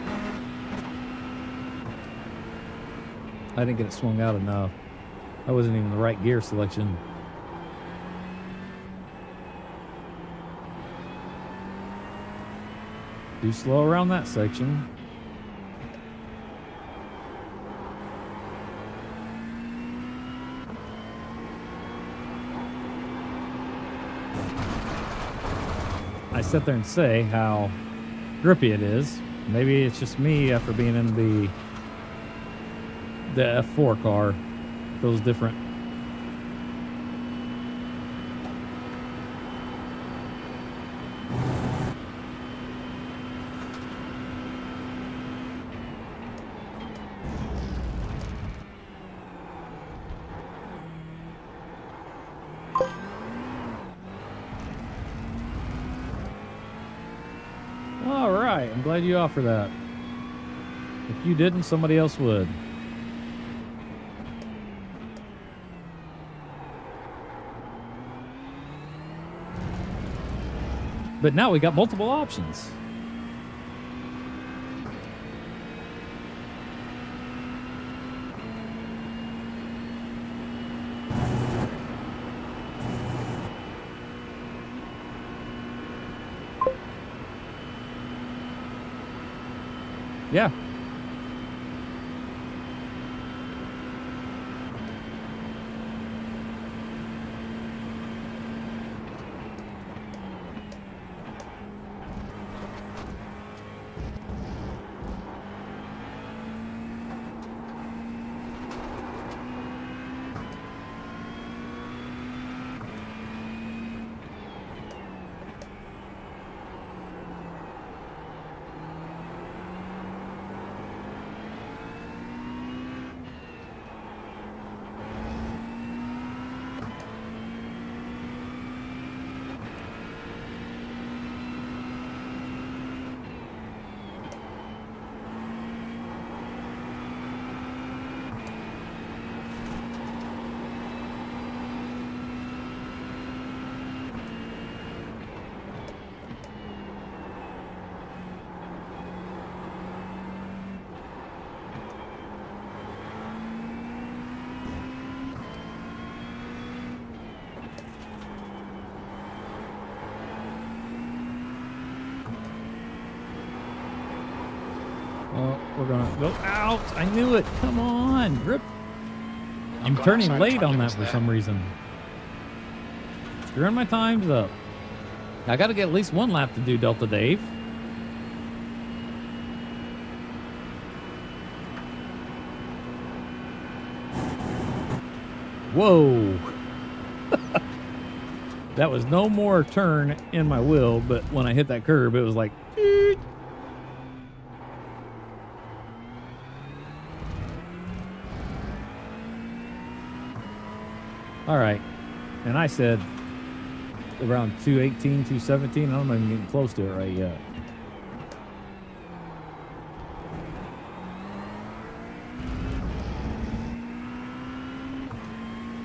I didn't get it swung out enough. That wasn't even the right gear selection. Too slow around that section. I sit there and say how grippy it is. Maybe it's just me after being in the F4 car. Feels different. All right, I'm glad you offered that. If you didn't, somebody else would. But now we got multiple options. Yeah. Oh, we're gonna go out. I knew it. Come on, grip. I'm got turning outside late track on that limits for there. some reason. Screwing my times up. I got to get at least one lap to do Delta Dave. Whoa. That was no more turn in my wheel, but when I hit that curb, it was like... "Eek." All right. And I said around 218, 217. I'm not even getting close to it right yet.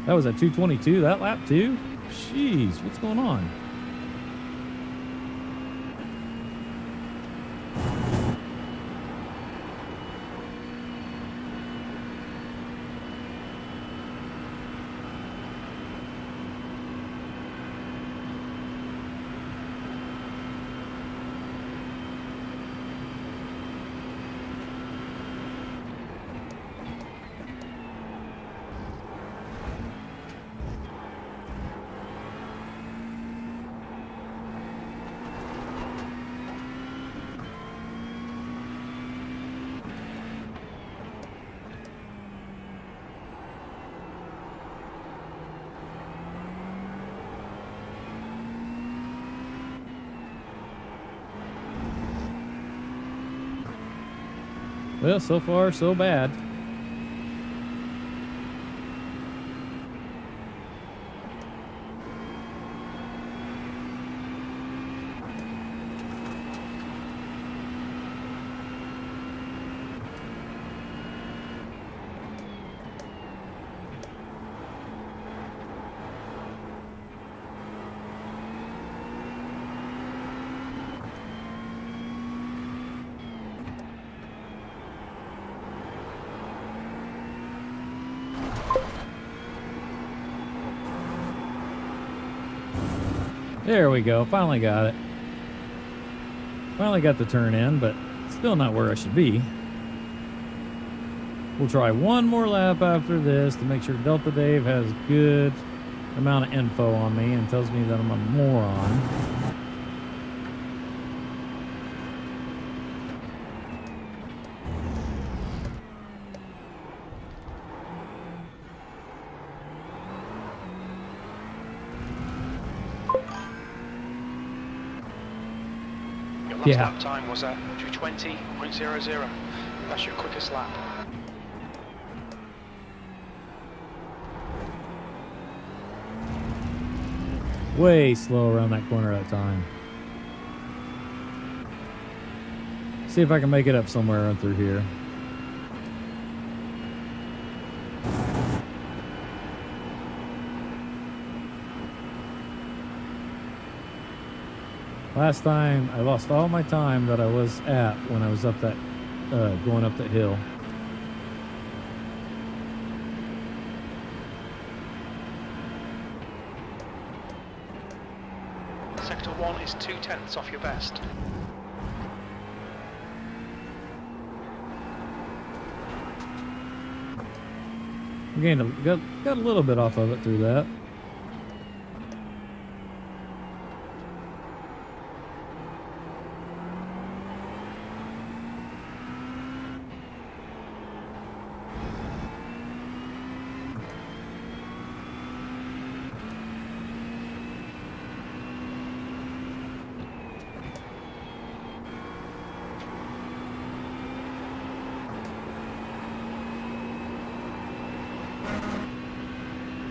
That was at 222 that lap too? Jeez, what's going on? Well, so far, so bad. There we go. Finally got it. Finally got the turn in, but still not where I should be. We'll try one more lap after this to make sure Delta Dave has good amount of info on me and tells me that I'm a moron. Your last lap time was at 220.00. That's your quickest lap. Way slow around that corner that time. See if I can make it up somewhere through here. Last time, I lost all my time that I was at when I was up that, going up that hill. Sector 1 is 2/10 off your best. Again, got a little bit off of it through that.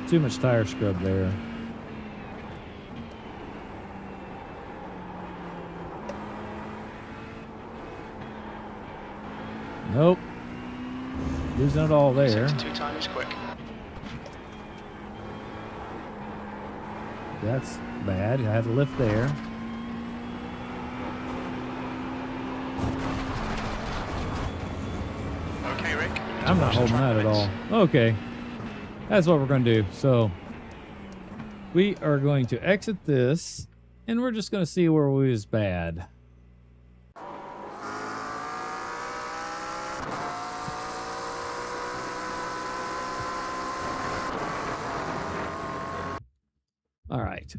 Too much tire scrub there. Nope. Losing it all there. 2 times quick. That's bad. I had to lift there. Okay, Rick. I'm not holding that at all. Okay. That's what we're going to do. So we are going to exit this, and we're just going to see where we was bad. All right.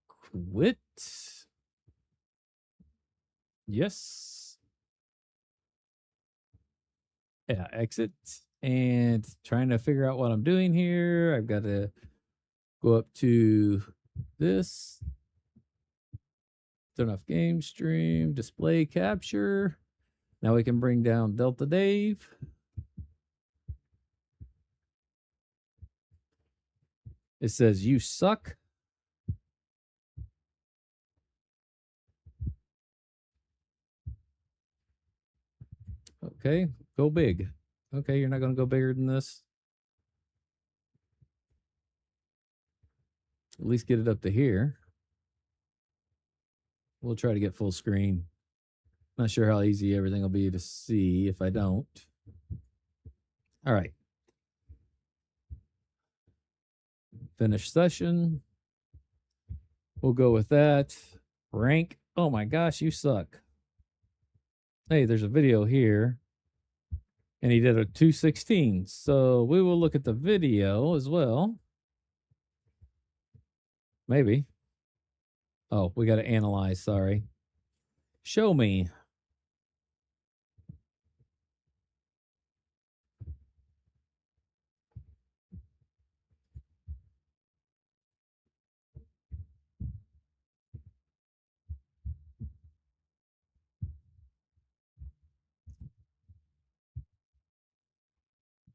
Quit. Yes. Yeah, exit. And trying to figure out what I'm doing here. I've got to go up to this. Turn off game stream, display capture. Now we can bring down Delta Dave. It says, "You suck." Okay, go big. Okay, you're not going to go bigger than this. At least get it up to here. We'll try to get full screen. Not sure how easy everything will be to see if I don't. All right. Finish session. We'll go with that. Rank. Oh my gosh, you suck. Hey, there's a video here. And he did a 216. So we will look at the video as well. Maybe. Oh, we got to analyze. Sorry. Show me.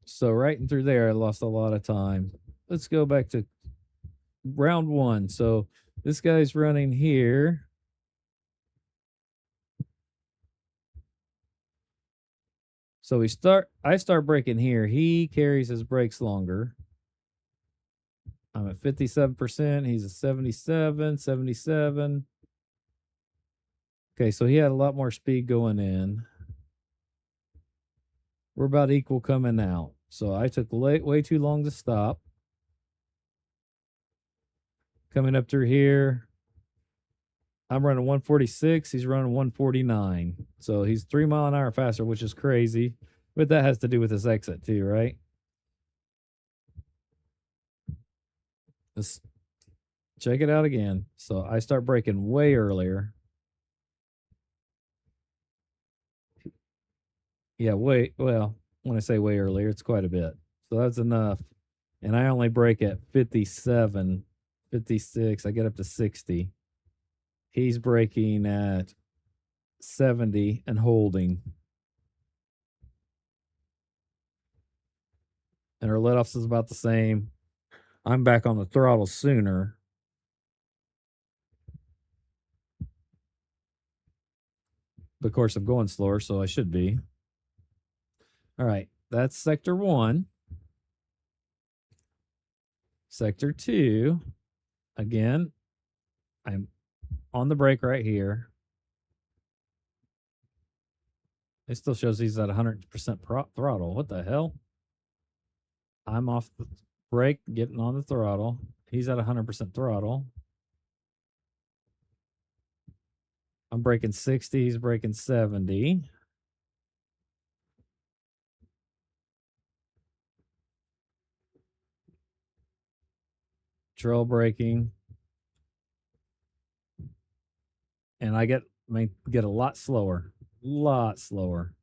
So right in through there, I lost a lot of time. Let's go back to round one. So this guy's running here. So I start braking here. He carries his brakes longer. I'm at 57%. He's at 77, 77. Okay, so he had a lot more speed going in. We're about equal coming out. So I took way too long to stop. Coming up through here. I'm running 146. He's running 149. So he's 3 miles an hour faster, which is crazy. But that has to do with his exit too, right? Let's check it out again. So I start braking way earlier. Yeah, well, when I say way earlier, it's quite a bit. So that's enough. And I only brake at 57, 56. I get up to 60. He's braking at 70 and holding. And our let-offs is about the same. I'm back on the throttle sooner. But of course, I'm going slower, so I should be. All right, that's sector 1. Sector 2, again, I'm on the brake right here. It still shows he's at 100% throttle. What the hell? I'm off the brake, getting on the throttle. He's at 100% throttle. I'm braking 60. He's braking 70. Trail braking. And I get a lot slower. Lot slower.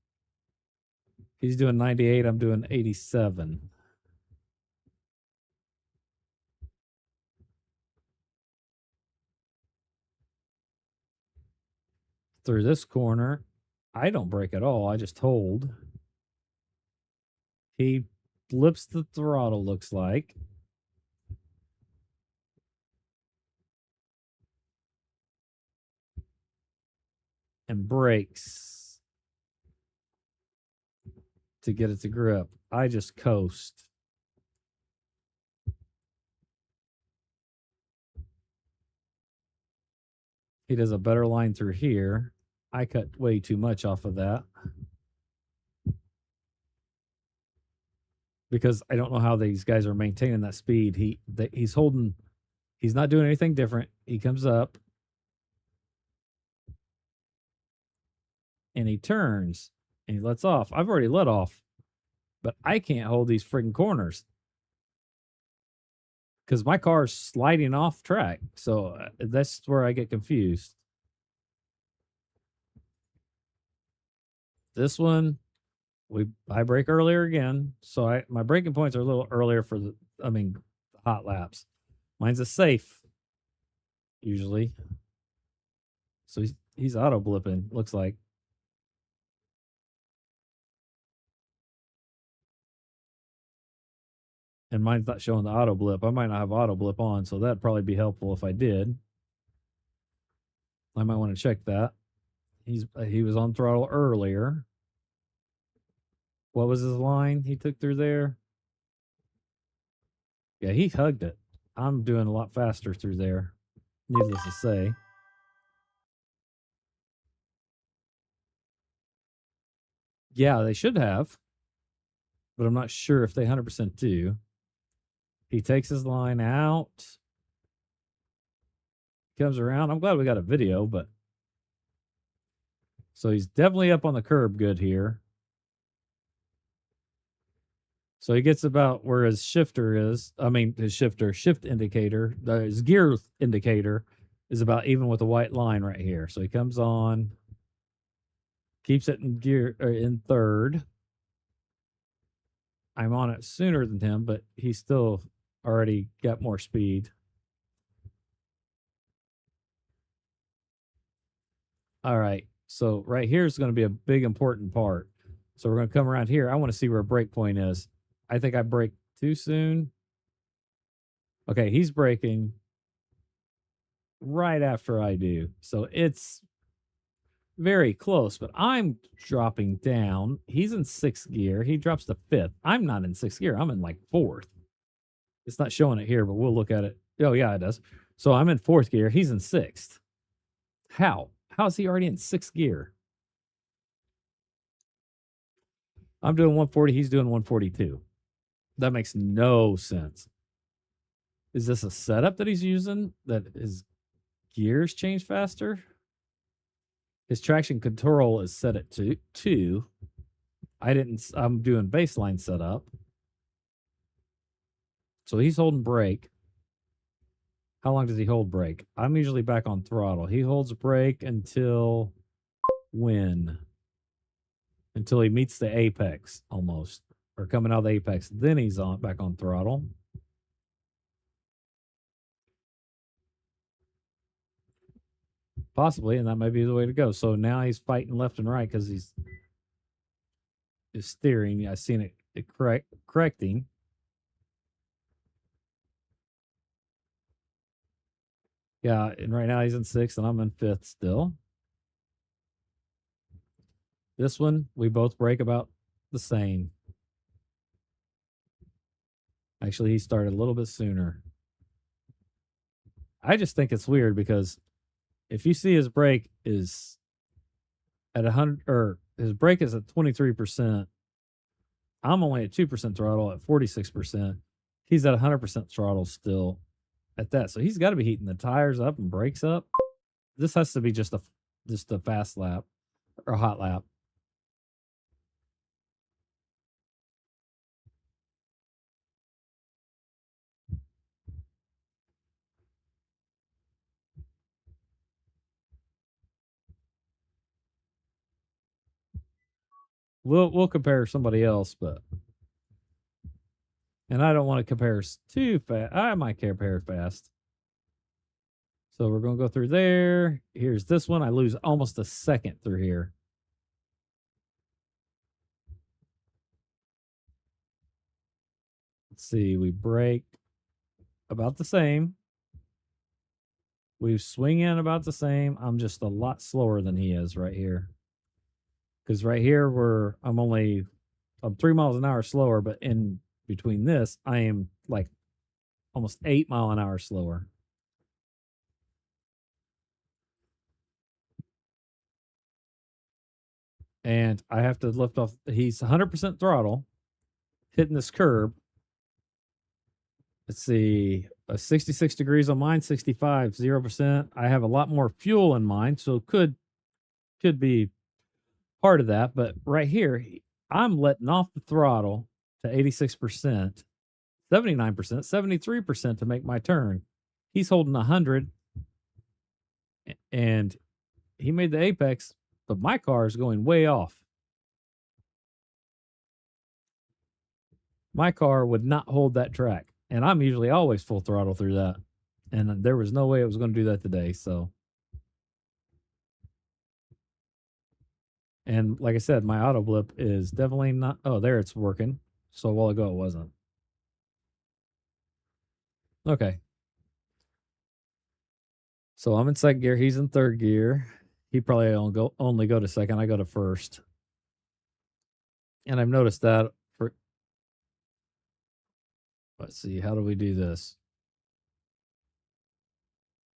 He's doing 98. I'm doing 87. Through this corner, I don't brake at all. I just hold. He flips the throttle, looks like. And brakes to get it to grip. I just coast. He does a better line through here. I cut way too much off of that. Because I don't know how these guys are maintaining that speed. He's holding, he's not doing anything different. He comes up and he turns and he lets off. I've already let off, but I can't hold these friggin' corners because my car's sliding off track. So that's where I get confused. This one, I brake earlier again. So my braking points are a little earlier for the hot laps. Mine's a safe, usually. So he's auto blipping, looks like. And mine's not showing the auto blip. I might not have auto blip on, so that'd probably be helpful if I did. I might want to check that. He was on throttle earlier. What was his line he took through there? Yeah, he hugged it. I'm doing a lot faster through there, needless to say. Yeah, they should have, but I'm not sure if they 100% do. He takes his line out, comes around. I'm glad we got a video, but so he's definitely up on the curb good here. So he gets about where his shifter is. I mean, his shift indicator, his gear indicator is about even with the white line right here. So he comes on, keeps it in gear or in third. I'm on it sooner than him, but he's still already got more speed. All right. So right here is going to be a big important part. So we're going to come around here. I want to see where brake point is. I think I brake too soon. Okay, he's braking right after I do. So it's very close, but I'm dropping down. He's in 6th gear. He drops to 5th. I'm not in 6th gear. I'm in like 4th. It's not showing it here, but we'll look at it. Oh, yeah, it does. So I'm in 4th gear. He's in 6th. How? How is he already in 6th gear? I'm doing 140. He's doing 142. That makes no sense. Is this a setup that he's using that his gears change faster? His traction control is set at 2. I'm doing baseline setup. So he's holding brake. How long does he hold brake? I'm usually back on throttle. He holds brake until when? Until he meets the apex almost. Or coming out of the apex. Then he's back on throttle. Possibly, and that might be the way to go. So now he's fighting left and right because he's steering. I've seen it correcting. Yeah, and right now he's in 6th and I'm in 5th still. This one, we both brake about the same. Actually, he started a little bit sooner. I just think it's weird because if you see his brake is at 100, or his brake is at 23%, I'm only at 2% throttle at 46%. He's at 100% throttle still at that. So he's got to be heating the tires up and brakes up. This has to be just a fast lap or a hot lap. We'll compare somebody else, but and I don't want to compare too fast. I might compare fast. So we're going to go through there. Here's this one. I lose almost a second through here. Let's see. We brake about the same. We swing in about the same. I'm just a lot slower than he is right here. Because right here, I'm 3 miles an hour slower, but in between this, I am like almost 8 mile an hour slower. And I have to lift off. He's 100% throttle, hitting this curb. Let's see, 66 degrees on mine, 65, 0%. I have a lot more fuel in mine, so could be part of that. But right here, I'm letting off the throttle to 86%, 79%, 73% to make my turn. He's holding 100, and he made the apex, but my car is going way off. My car would not hold that track. And I'm usually always full throttle through that. And there was no way it was going to do that today. So, and like I said, my auto blip is definitely not. Oh, there it's working. So a while ago it wasn't. Okay. So I'm in second gear. He's in third gear. He probably only go to second. I go to first. And I've noticed that for. Let's see. How do we do this?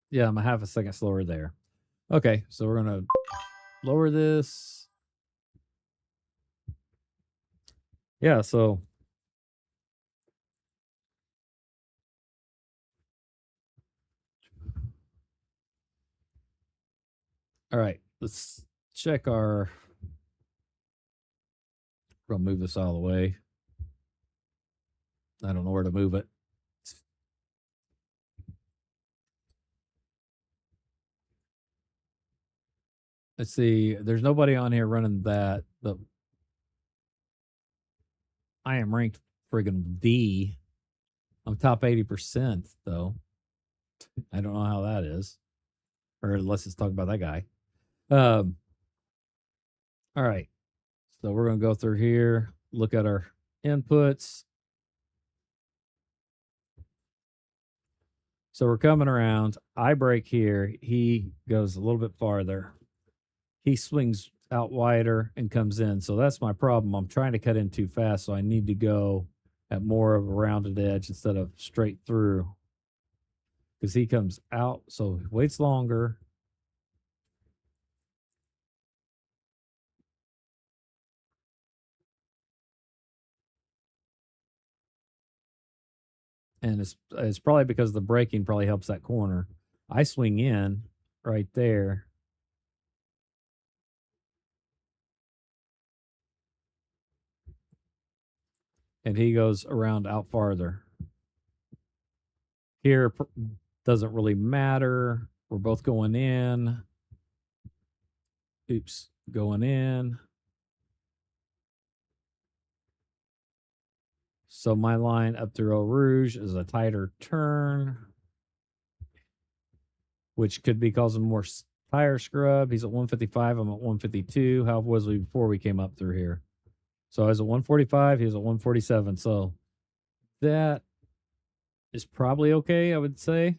Yeah, I'm a half a second slower there. Okay, so we're gonna lower this. Yeah, so all right, let's check our. We're gonna move this out of the way. I don't know where to move it. Let's see. There's nobody on here running that, but I am ranked friggin' D. I'm top 80% though. I don't know how that is. Or let's just talk about that guy. All right. So we're gonna go through here, look at our inputs. So we're coming around. I brake here. He goes a little bit farther. He swings out wider and comes in. So that's my problem. I'm trying to cut in too fast. So I need to go at more of a rounded edge instead of straight through. Because he comes out. So he waits longer. And it's probably because the braking probably helps that corner. I swing in right there. And he goes around out farther. Here doesn't really matter. We're both going in. Oops, going in. So my line up through Eau Rouge is a tighter turn, which could be causing more tire scrub. He's at 155. I'm at 152. How was we before we came up through here? So I was at 145. He was at 147. So that is probably okay, I would say.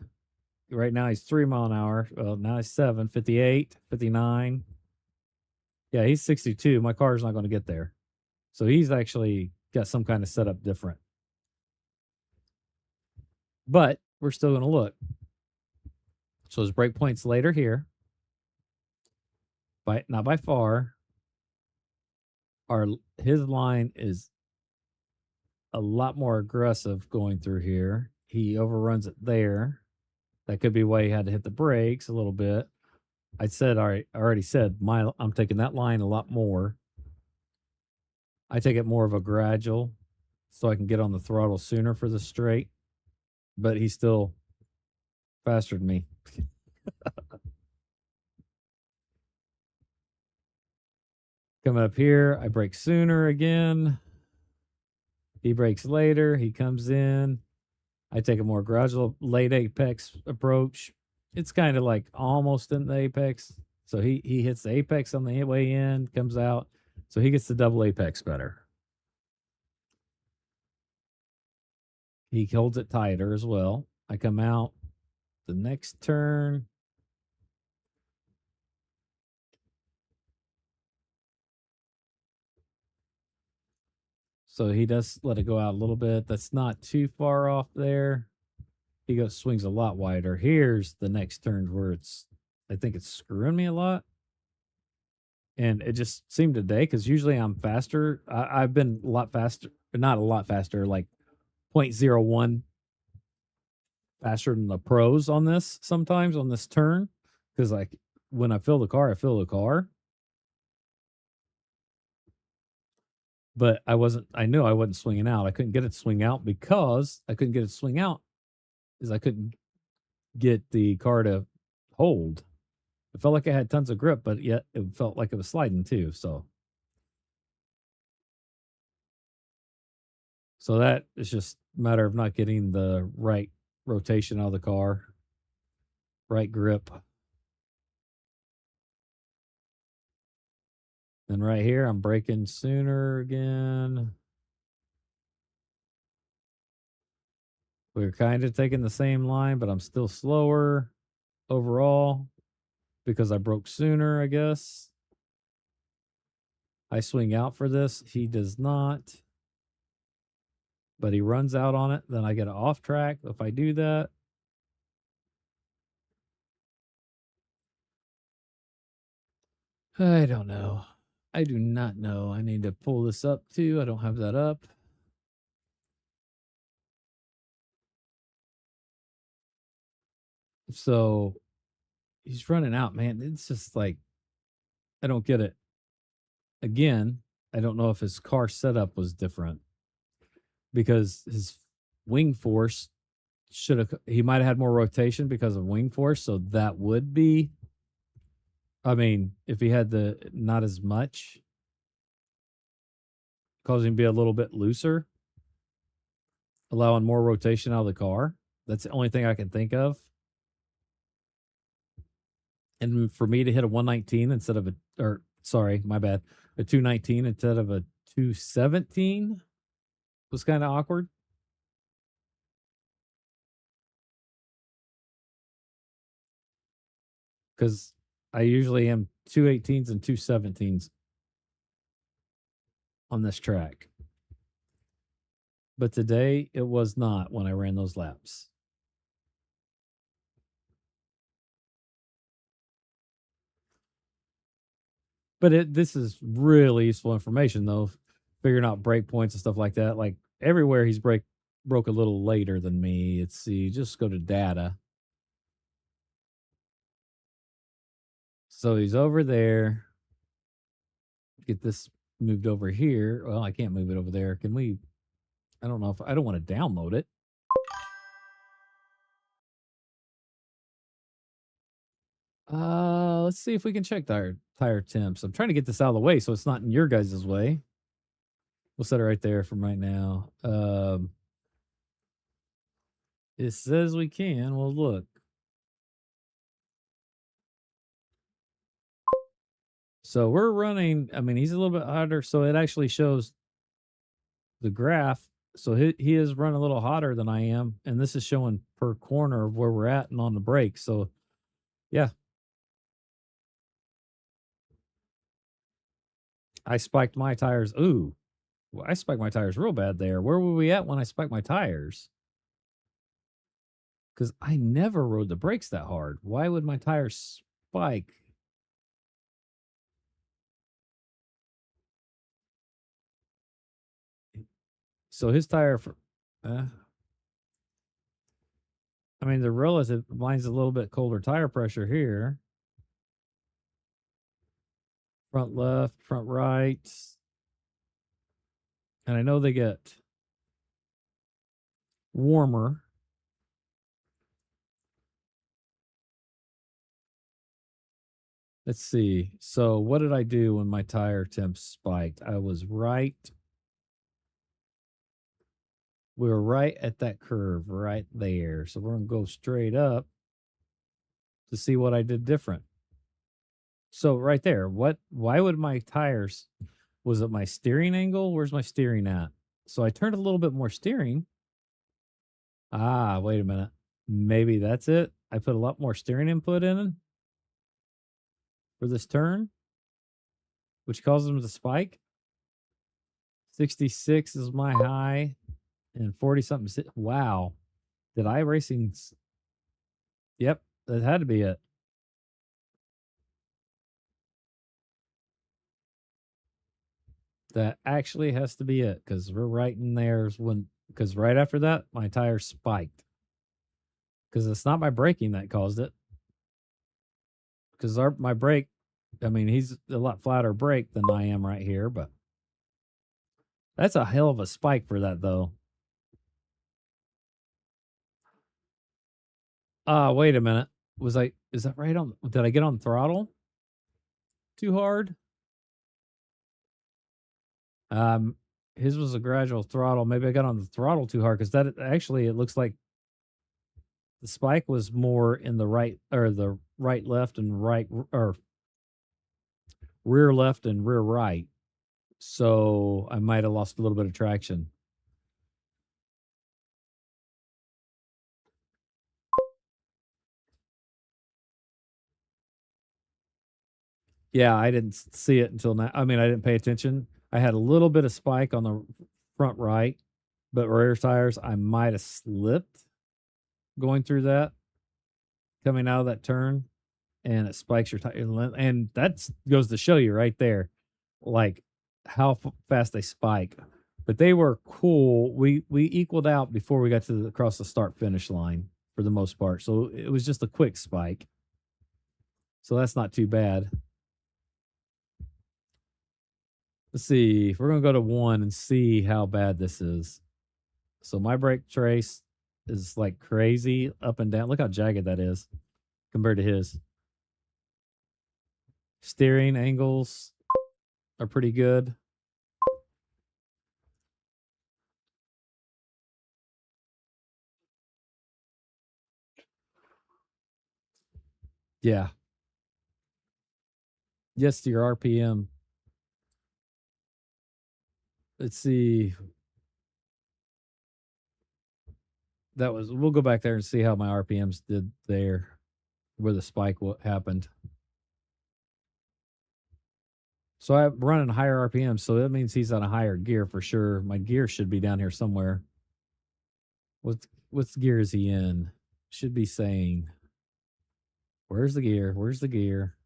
Right now he's 3 mile an hour. Well, now he's 7, 58, 59. Yeah, he's 62. My car's not going to get there. So he's actually got some kind of setup different. But we're still going to look. So his break point's later here. Not by far. His line is a lot more aggressive going through here. He overruns it there. That could be why he had to hit the brakes a little bit. I already said I'm taking that line a lot more. I take it more of a gradual so I can get on the throttle sooner for the straight. But he's still faster than me. Coming up here, I brake sooner again. He brakes later. He comes in. I take a more gradual late apex approach. It's kind of like almost in the apex. So he hits the apex on the way in, comes out. So he gets the double apex better. He holds it tighter as well. I come out the next turn. So he does let it go out a little bit. That's not too far off there. He swings a lot wider. Here's the next turn where I think it's screwing me a lot. And it just seemed today, because usually I'm faster. I've been a lot faster, but not a lot faster, like 0.01 faster than the pros on this sometimes on this turn. Because like when I fill the car, I fill the car. But I knew I wasn't swinging out. I couldn't get it to swing out because I couldn't get it to swing out is I couldn't get the car to hold. It felt like I had tons of grip, but yet it felt like it was sliding too. So that is just a matter of not getting the right rotation out of the car, right grip. Then right here, I'm braking sooner again. We're kind of taking the same line, but I'm still slower overall because I broke sooner, I guess. I swing out for this. He does not. But he runs out on it. Then I get an off track if I do that. I don't know. I do not know. I need to pull this up too. I don't have that up. So he's running out, man. It's just like, I don't get it. Again, I don't know if his car setup was different because his wing force he might have had more rotation because of wing force. So that would be, I mean, if he had not as much, causing him to be a little bit looser, allowing more rotation out of the car. That's the only thing I can think of. And for me to hit a 119 instead of my bad, a 219 instead of a 217 was kind of awkward. Because I usually am 218s and 217s on this track. But today it was not when I ran those laps. But this is really useful information, though, figuring out break points and stuff like that. Like everywhere he's broke a little later than me. Let's see, just go to data. So he's over there. Get this moved over here. Well, I can't move it over there. Can we? I don't know if I don't want to download it. Let's see if we can check tire temps. I'm trying to get this out of the way so it's not in your guys' way. We'll set it right there from right now. It says we can. Well, look. So we're running, I mean, he's a little bit hotter, so it actually shows the graph. So he is running a little hotter than I am, and this is showing per corner of where we're at and on the brake. So, yeah. I spiked my tires. Ooh, well, I spiked my tires real bad there. Where were we at when I spiked my tires? Because I never rode the brakes that hard. Why would my tires spike? So his tire, I mean, the relative, mine's a little bit colder tire pressure here. Front left, front right. And I know they get warmer. Let's see. So what did I do when my tire temp spiked? I was right. We were right at that curve right there. So we're going to go straight up to see what I did different. So right there, why would my tires, was it my steering angle? Where's my steering at? So I turned a little bit more steering. Ah, wait a minute. Maybe that's it. I put a lot more steering input in for this turn, which causes them to spike. 66 is my high and 40 something. Wow. Did iRacing? Yep, that had to be it. That actually has to be it, because we're right in there because right after that, my tire spiked. Because it's not my braking that caused it. Because my brake, I mean, he's a lot flatter brake than I am right here, but that's a hell of a spike for that, though. Wait a minute. Is that right on? Did I get on throttle too hard? His was a gradual throttle. Maybe I got on the throttle too hard, because that actually, it looks like the spike was more in the right, or the right, left, and right, or rear left and rear right. So I might have lost a little bit of traction. Yeah, I didn't see it until now. I mean, I didn't pay attention. I had a little bit of spike on the front right, but rear tires, I might have slipped going through that, coming out of that turn, and it spikes your tire. And that goes to show you right there, like how fast they spike. But they were cool. We equaled out before we got to across the start finish line for the most part. So it was just a quick spike. So that's not too bad. Let's see. We're going to go to 1 and see how bad this is. So my brake trace is like crazy up and down. Look how jagged that is compared to his. Steering angles are pretty good. Yeah. Yes, to your RPM. Let's see. We'll go back there and see how my RPMs did there, where the spike happened. So I'm running higher RPM, so that means he's on a higher gear for sure. My gear should be down here somewhere. What's gear is he in? Should be saying, where's the gear? Where's the gear?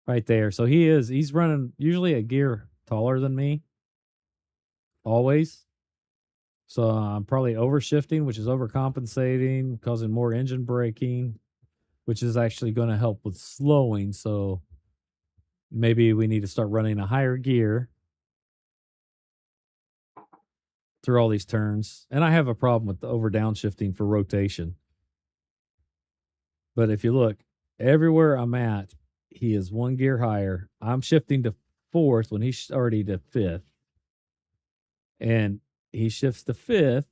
Right there. So he's running usually a gear taller than me. Always. So I'm probably overshifting, which is overcompensating, causing more engine braking, which is actually going to help with slowing. So maybe we need to start running a higher gear through all these turns. And I have a problem with the over downshifting for rotation. But if you look, everywhere I'm at, he is 1 gear higher. I'm shifting to 4th when he's already to 5th. And he shifts to 5th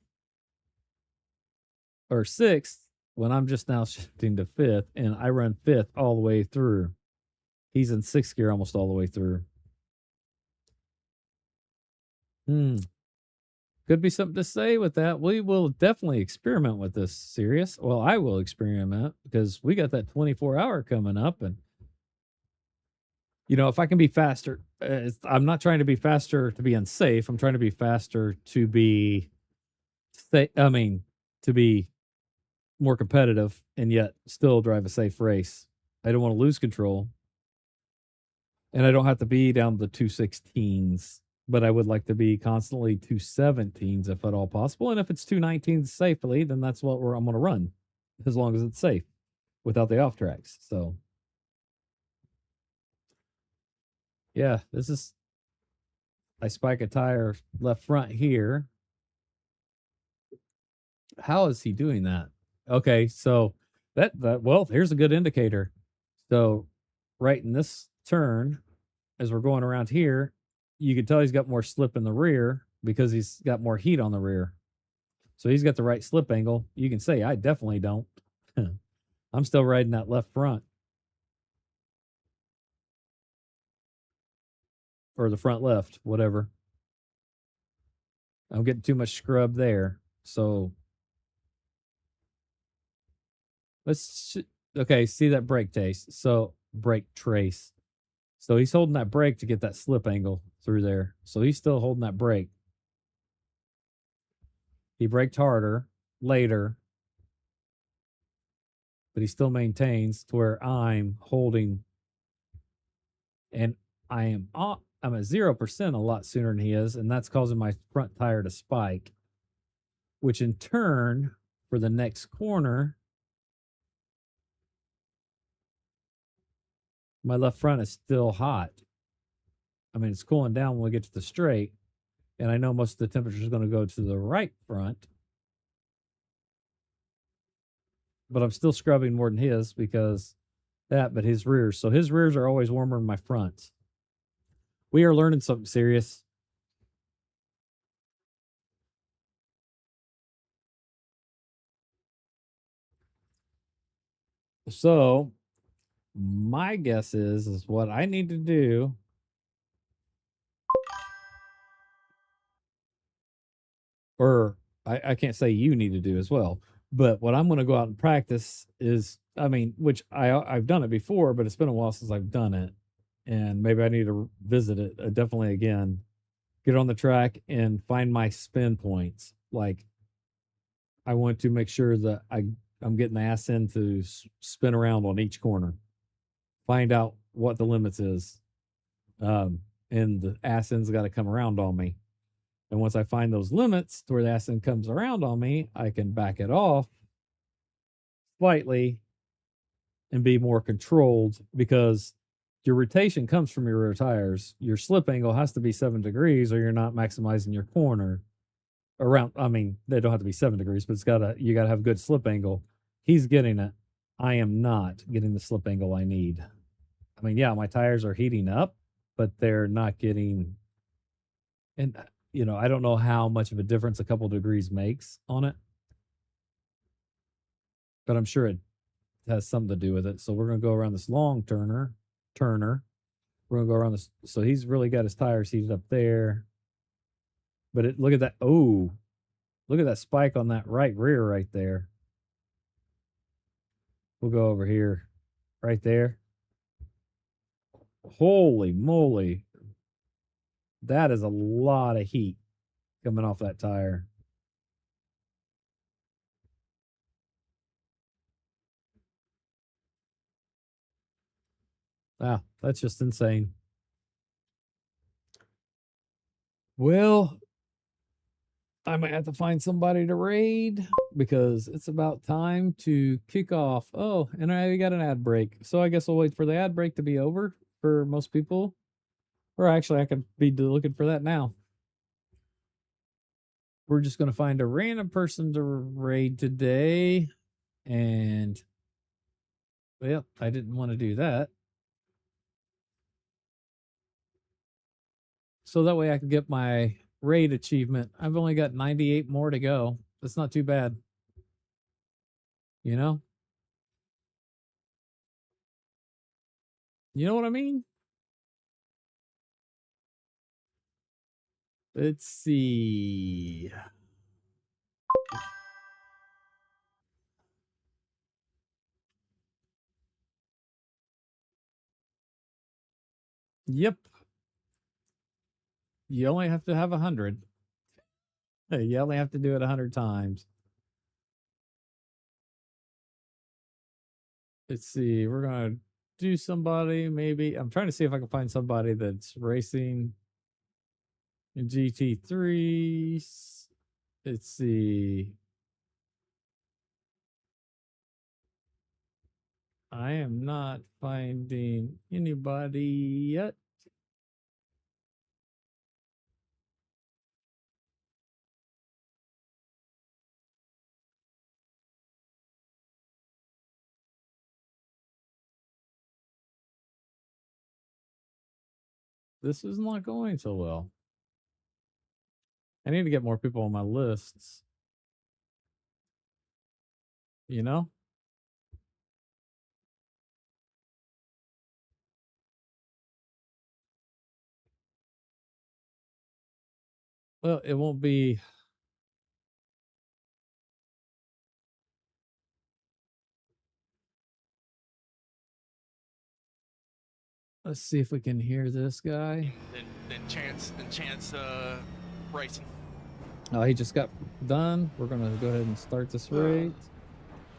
or 6th when I'm just now shifting to 5th, and I run 5th all the way through. He's in 6th gear almost all the way through. Could be something to say with that. We will definitely experiment with this, Sirius. Well, I will experiment because we got that 24-hour coming up, and you know, if I can be faster, I'm not trying to be faster to be unsafe. I'm trying to be faster to be, to be more competitive and yet still drive a safe race. I don't want to lose control. And I don't have to be down the 216s, but I would like to be constantly 217s if at all possible. And if it's 219s safely, then that's what I'm going to run as long as it's safe without the off tracks. So yeah, I spike a tire left front here. How is he doing that? Okay, so well, here's a good indicator. So right in this turn, as we're going around here, you can tell he's got more slip in the rear because he's got more heat on the rear. So he's got the right slip angle. You can say, I definitely don't. I'm still riding that left front. Or the front left, whatever. I'm getting too much scrub there. So okay, see that brake trace. So brake trace. So he's holding that brake to get that slip angle through there. So he's still holding that brake. He braked harder later, but he still maintains to where I'm holding, and I'm at 0% a lot sooner than he is, and that's causing my front tire to spike, which in turn, for the next corner, my left front is still hot. I mean, it's cooling down when we get to the straight, and I know most of the temperature is going to go to the right front, but I'm still scrubbing more than his because but his rears. So his rears are always warmer than my fronts. We are learning something serious. So my guess is what I need to do or I can't say you need to do as well, but what I'm going to go out and practice is I mean, which I've done it before, but it's been a while since I've done it, and maybe I need to visit it definitely again. Get on the track and find my spin points. Like, I want to make sure that I'm getting the ass in to spin around on each corner. Find out what the limits is, and the ass end's got to come around on me. And once I find those limits to where the ass end comes around on me, I can back it off slightly and be more controlled, because your rotation comes from your rear tires. Your slip angle has to be 7 degrees or you're not maximizing your corner around. I mean, they don't have to be 7 degrees, but you gotta have good slip angle. He's getting it. I am not getting the slip angle I need. I mean, yeah, my tires are heating up, but they're not getting, and I don't know how much of a difference a couple degrees makes on it, but I'm sure it has something to do with it. So we're going to go around this long turner. We're going to go around this. So he's really got his tires heated up there. But look at that. Oh, look at that spike on that right rear right there. We'll go over here. Right there. Holy moly. That is a lot of heat coming off that tire. Wow, that's just insane. Well, I might have to find somebody to raid because it's about time to kick off. Oh, and I got an ad break. So I guess I'll wait for the ad break to be over for most people. Or actually, I could be looking for that now. We're just going to find a random person to raid today. And, well, I didn't want to do that. So that way I can get my raid achievement. I've only got 98 more to go. That's not too bad. You know? You know what I mean? Let's see. Yep. You only have to have 100. You only have to do it 100 times. Let's see. We're going to do somebody maybe. I'm trying to see if I can find somebody that's racing in GT3s. Let's see. I am not finding anybody yet. This is not going so well. I need to get more people on my lists. You know? Well, it won't be. Let's see if we can hear this guy. Then Chance racing. Oh, he just got done. We're gonna go ahead and start this race.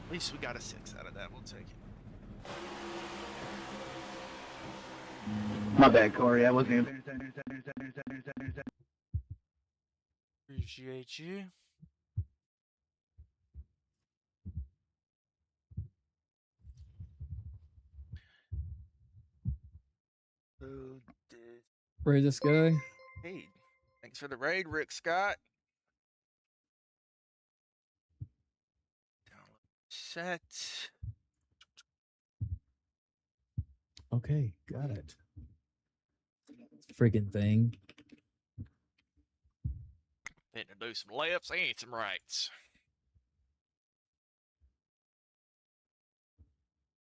At least we got a 6 out of that. We'll take it. My bad, Corey. I wasn't. Appreciate you. Raid this guy. Hey, thanks for the raid, Rick Scott. Download set. Okay, got it. Freaking thing. Need to do some lefts and some rights.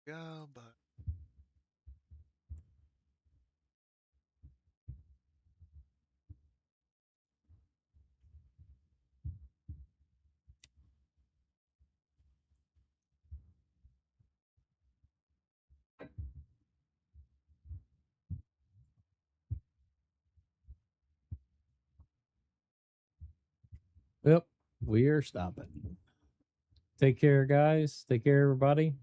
Go, but. Yep, we are stopping. Take care, guys. Take care, everybody.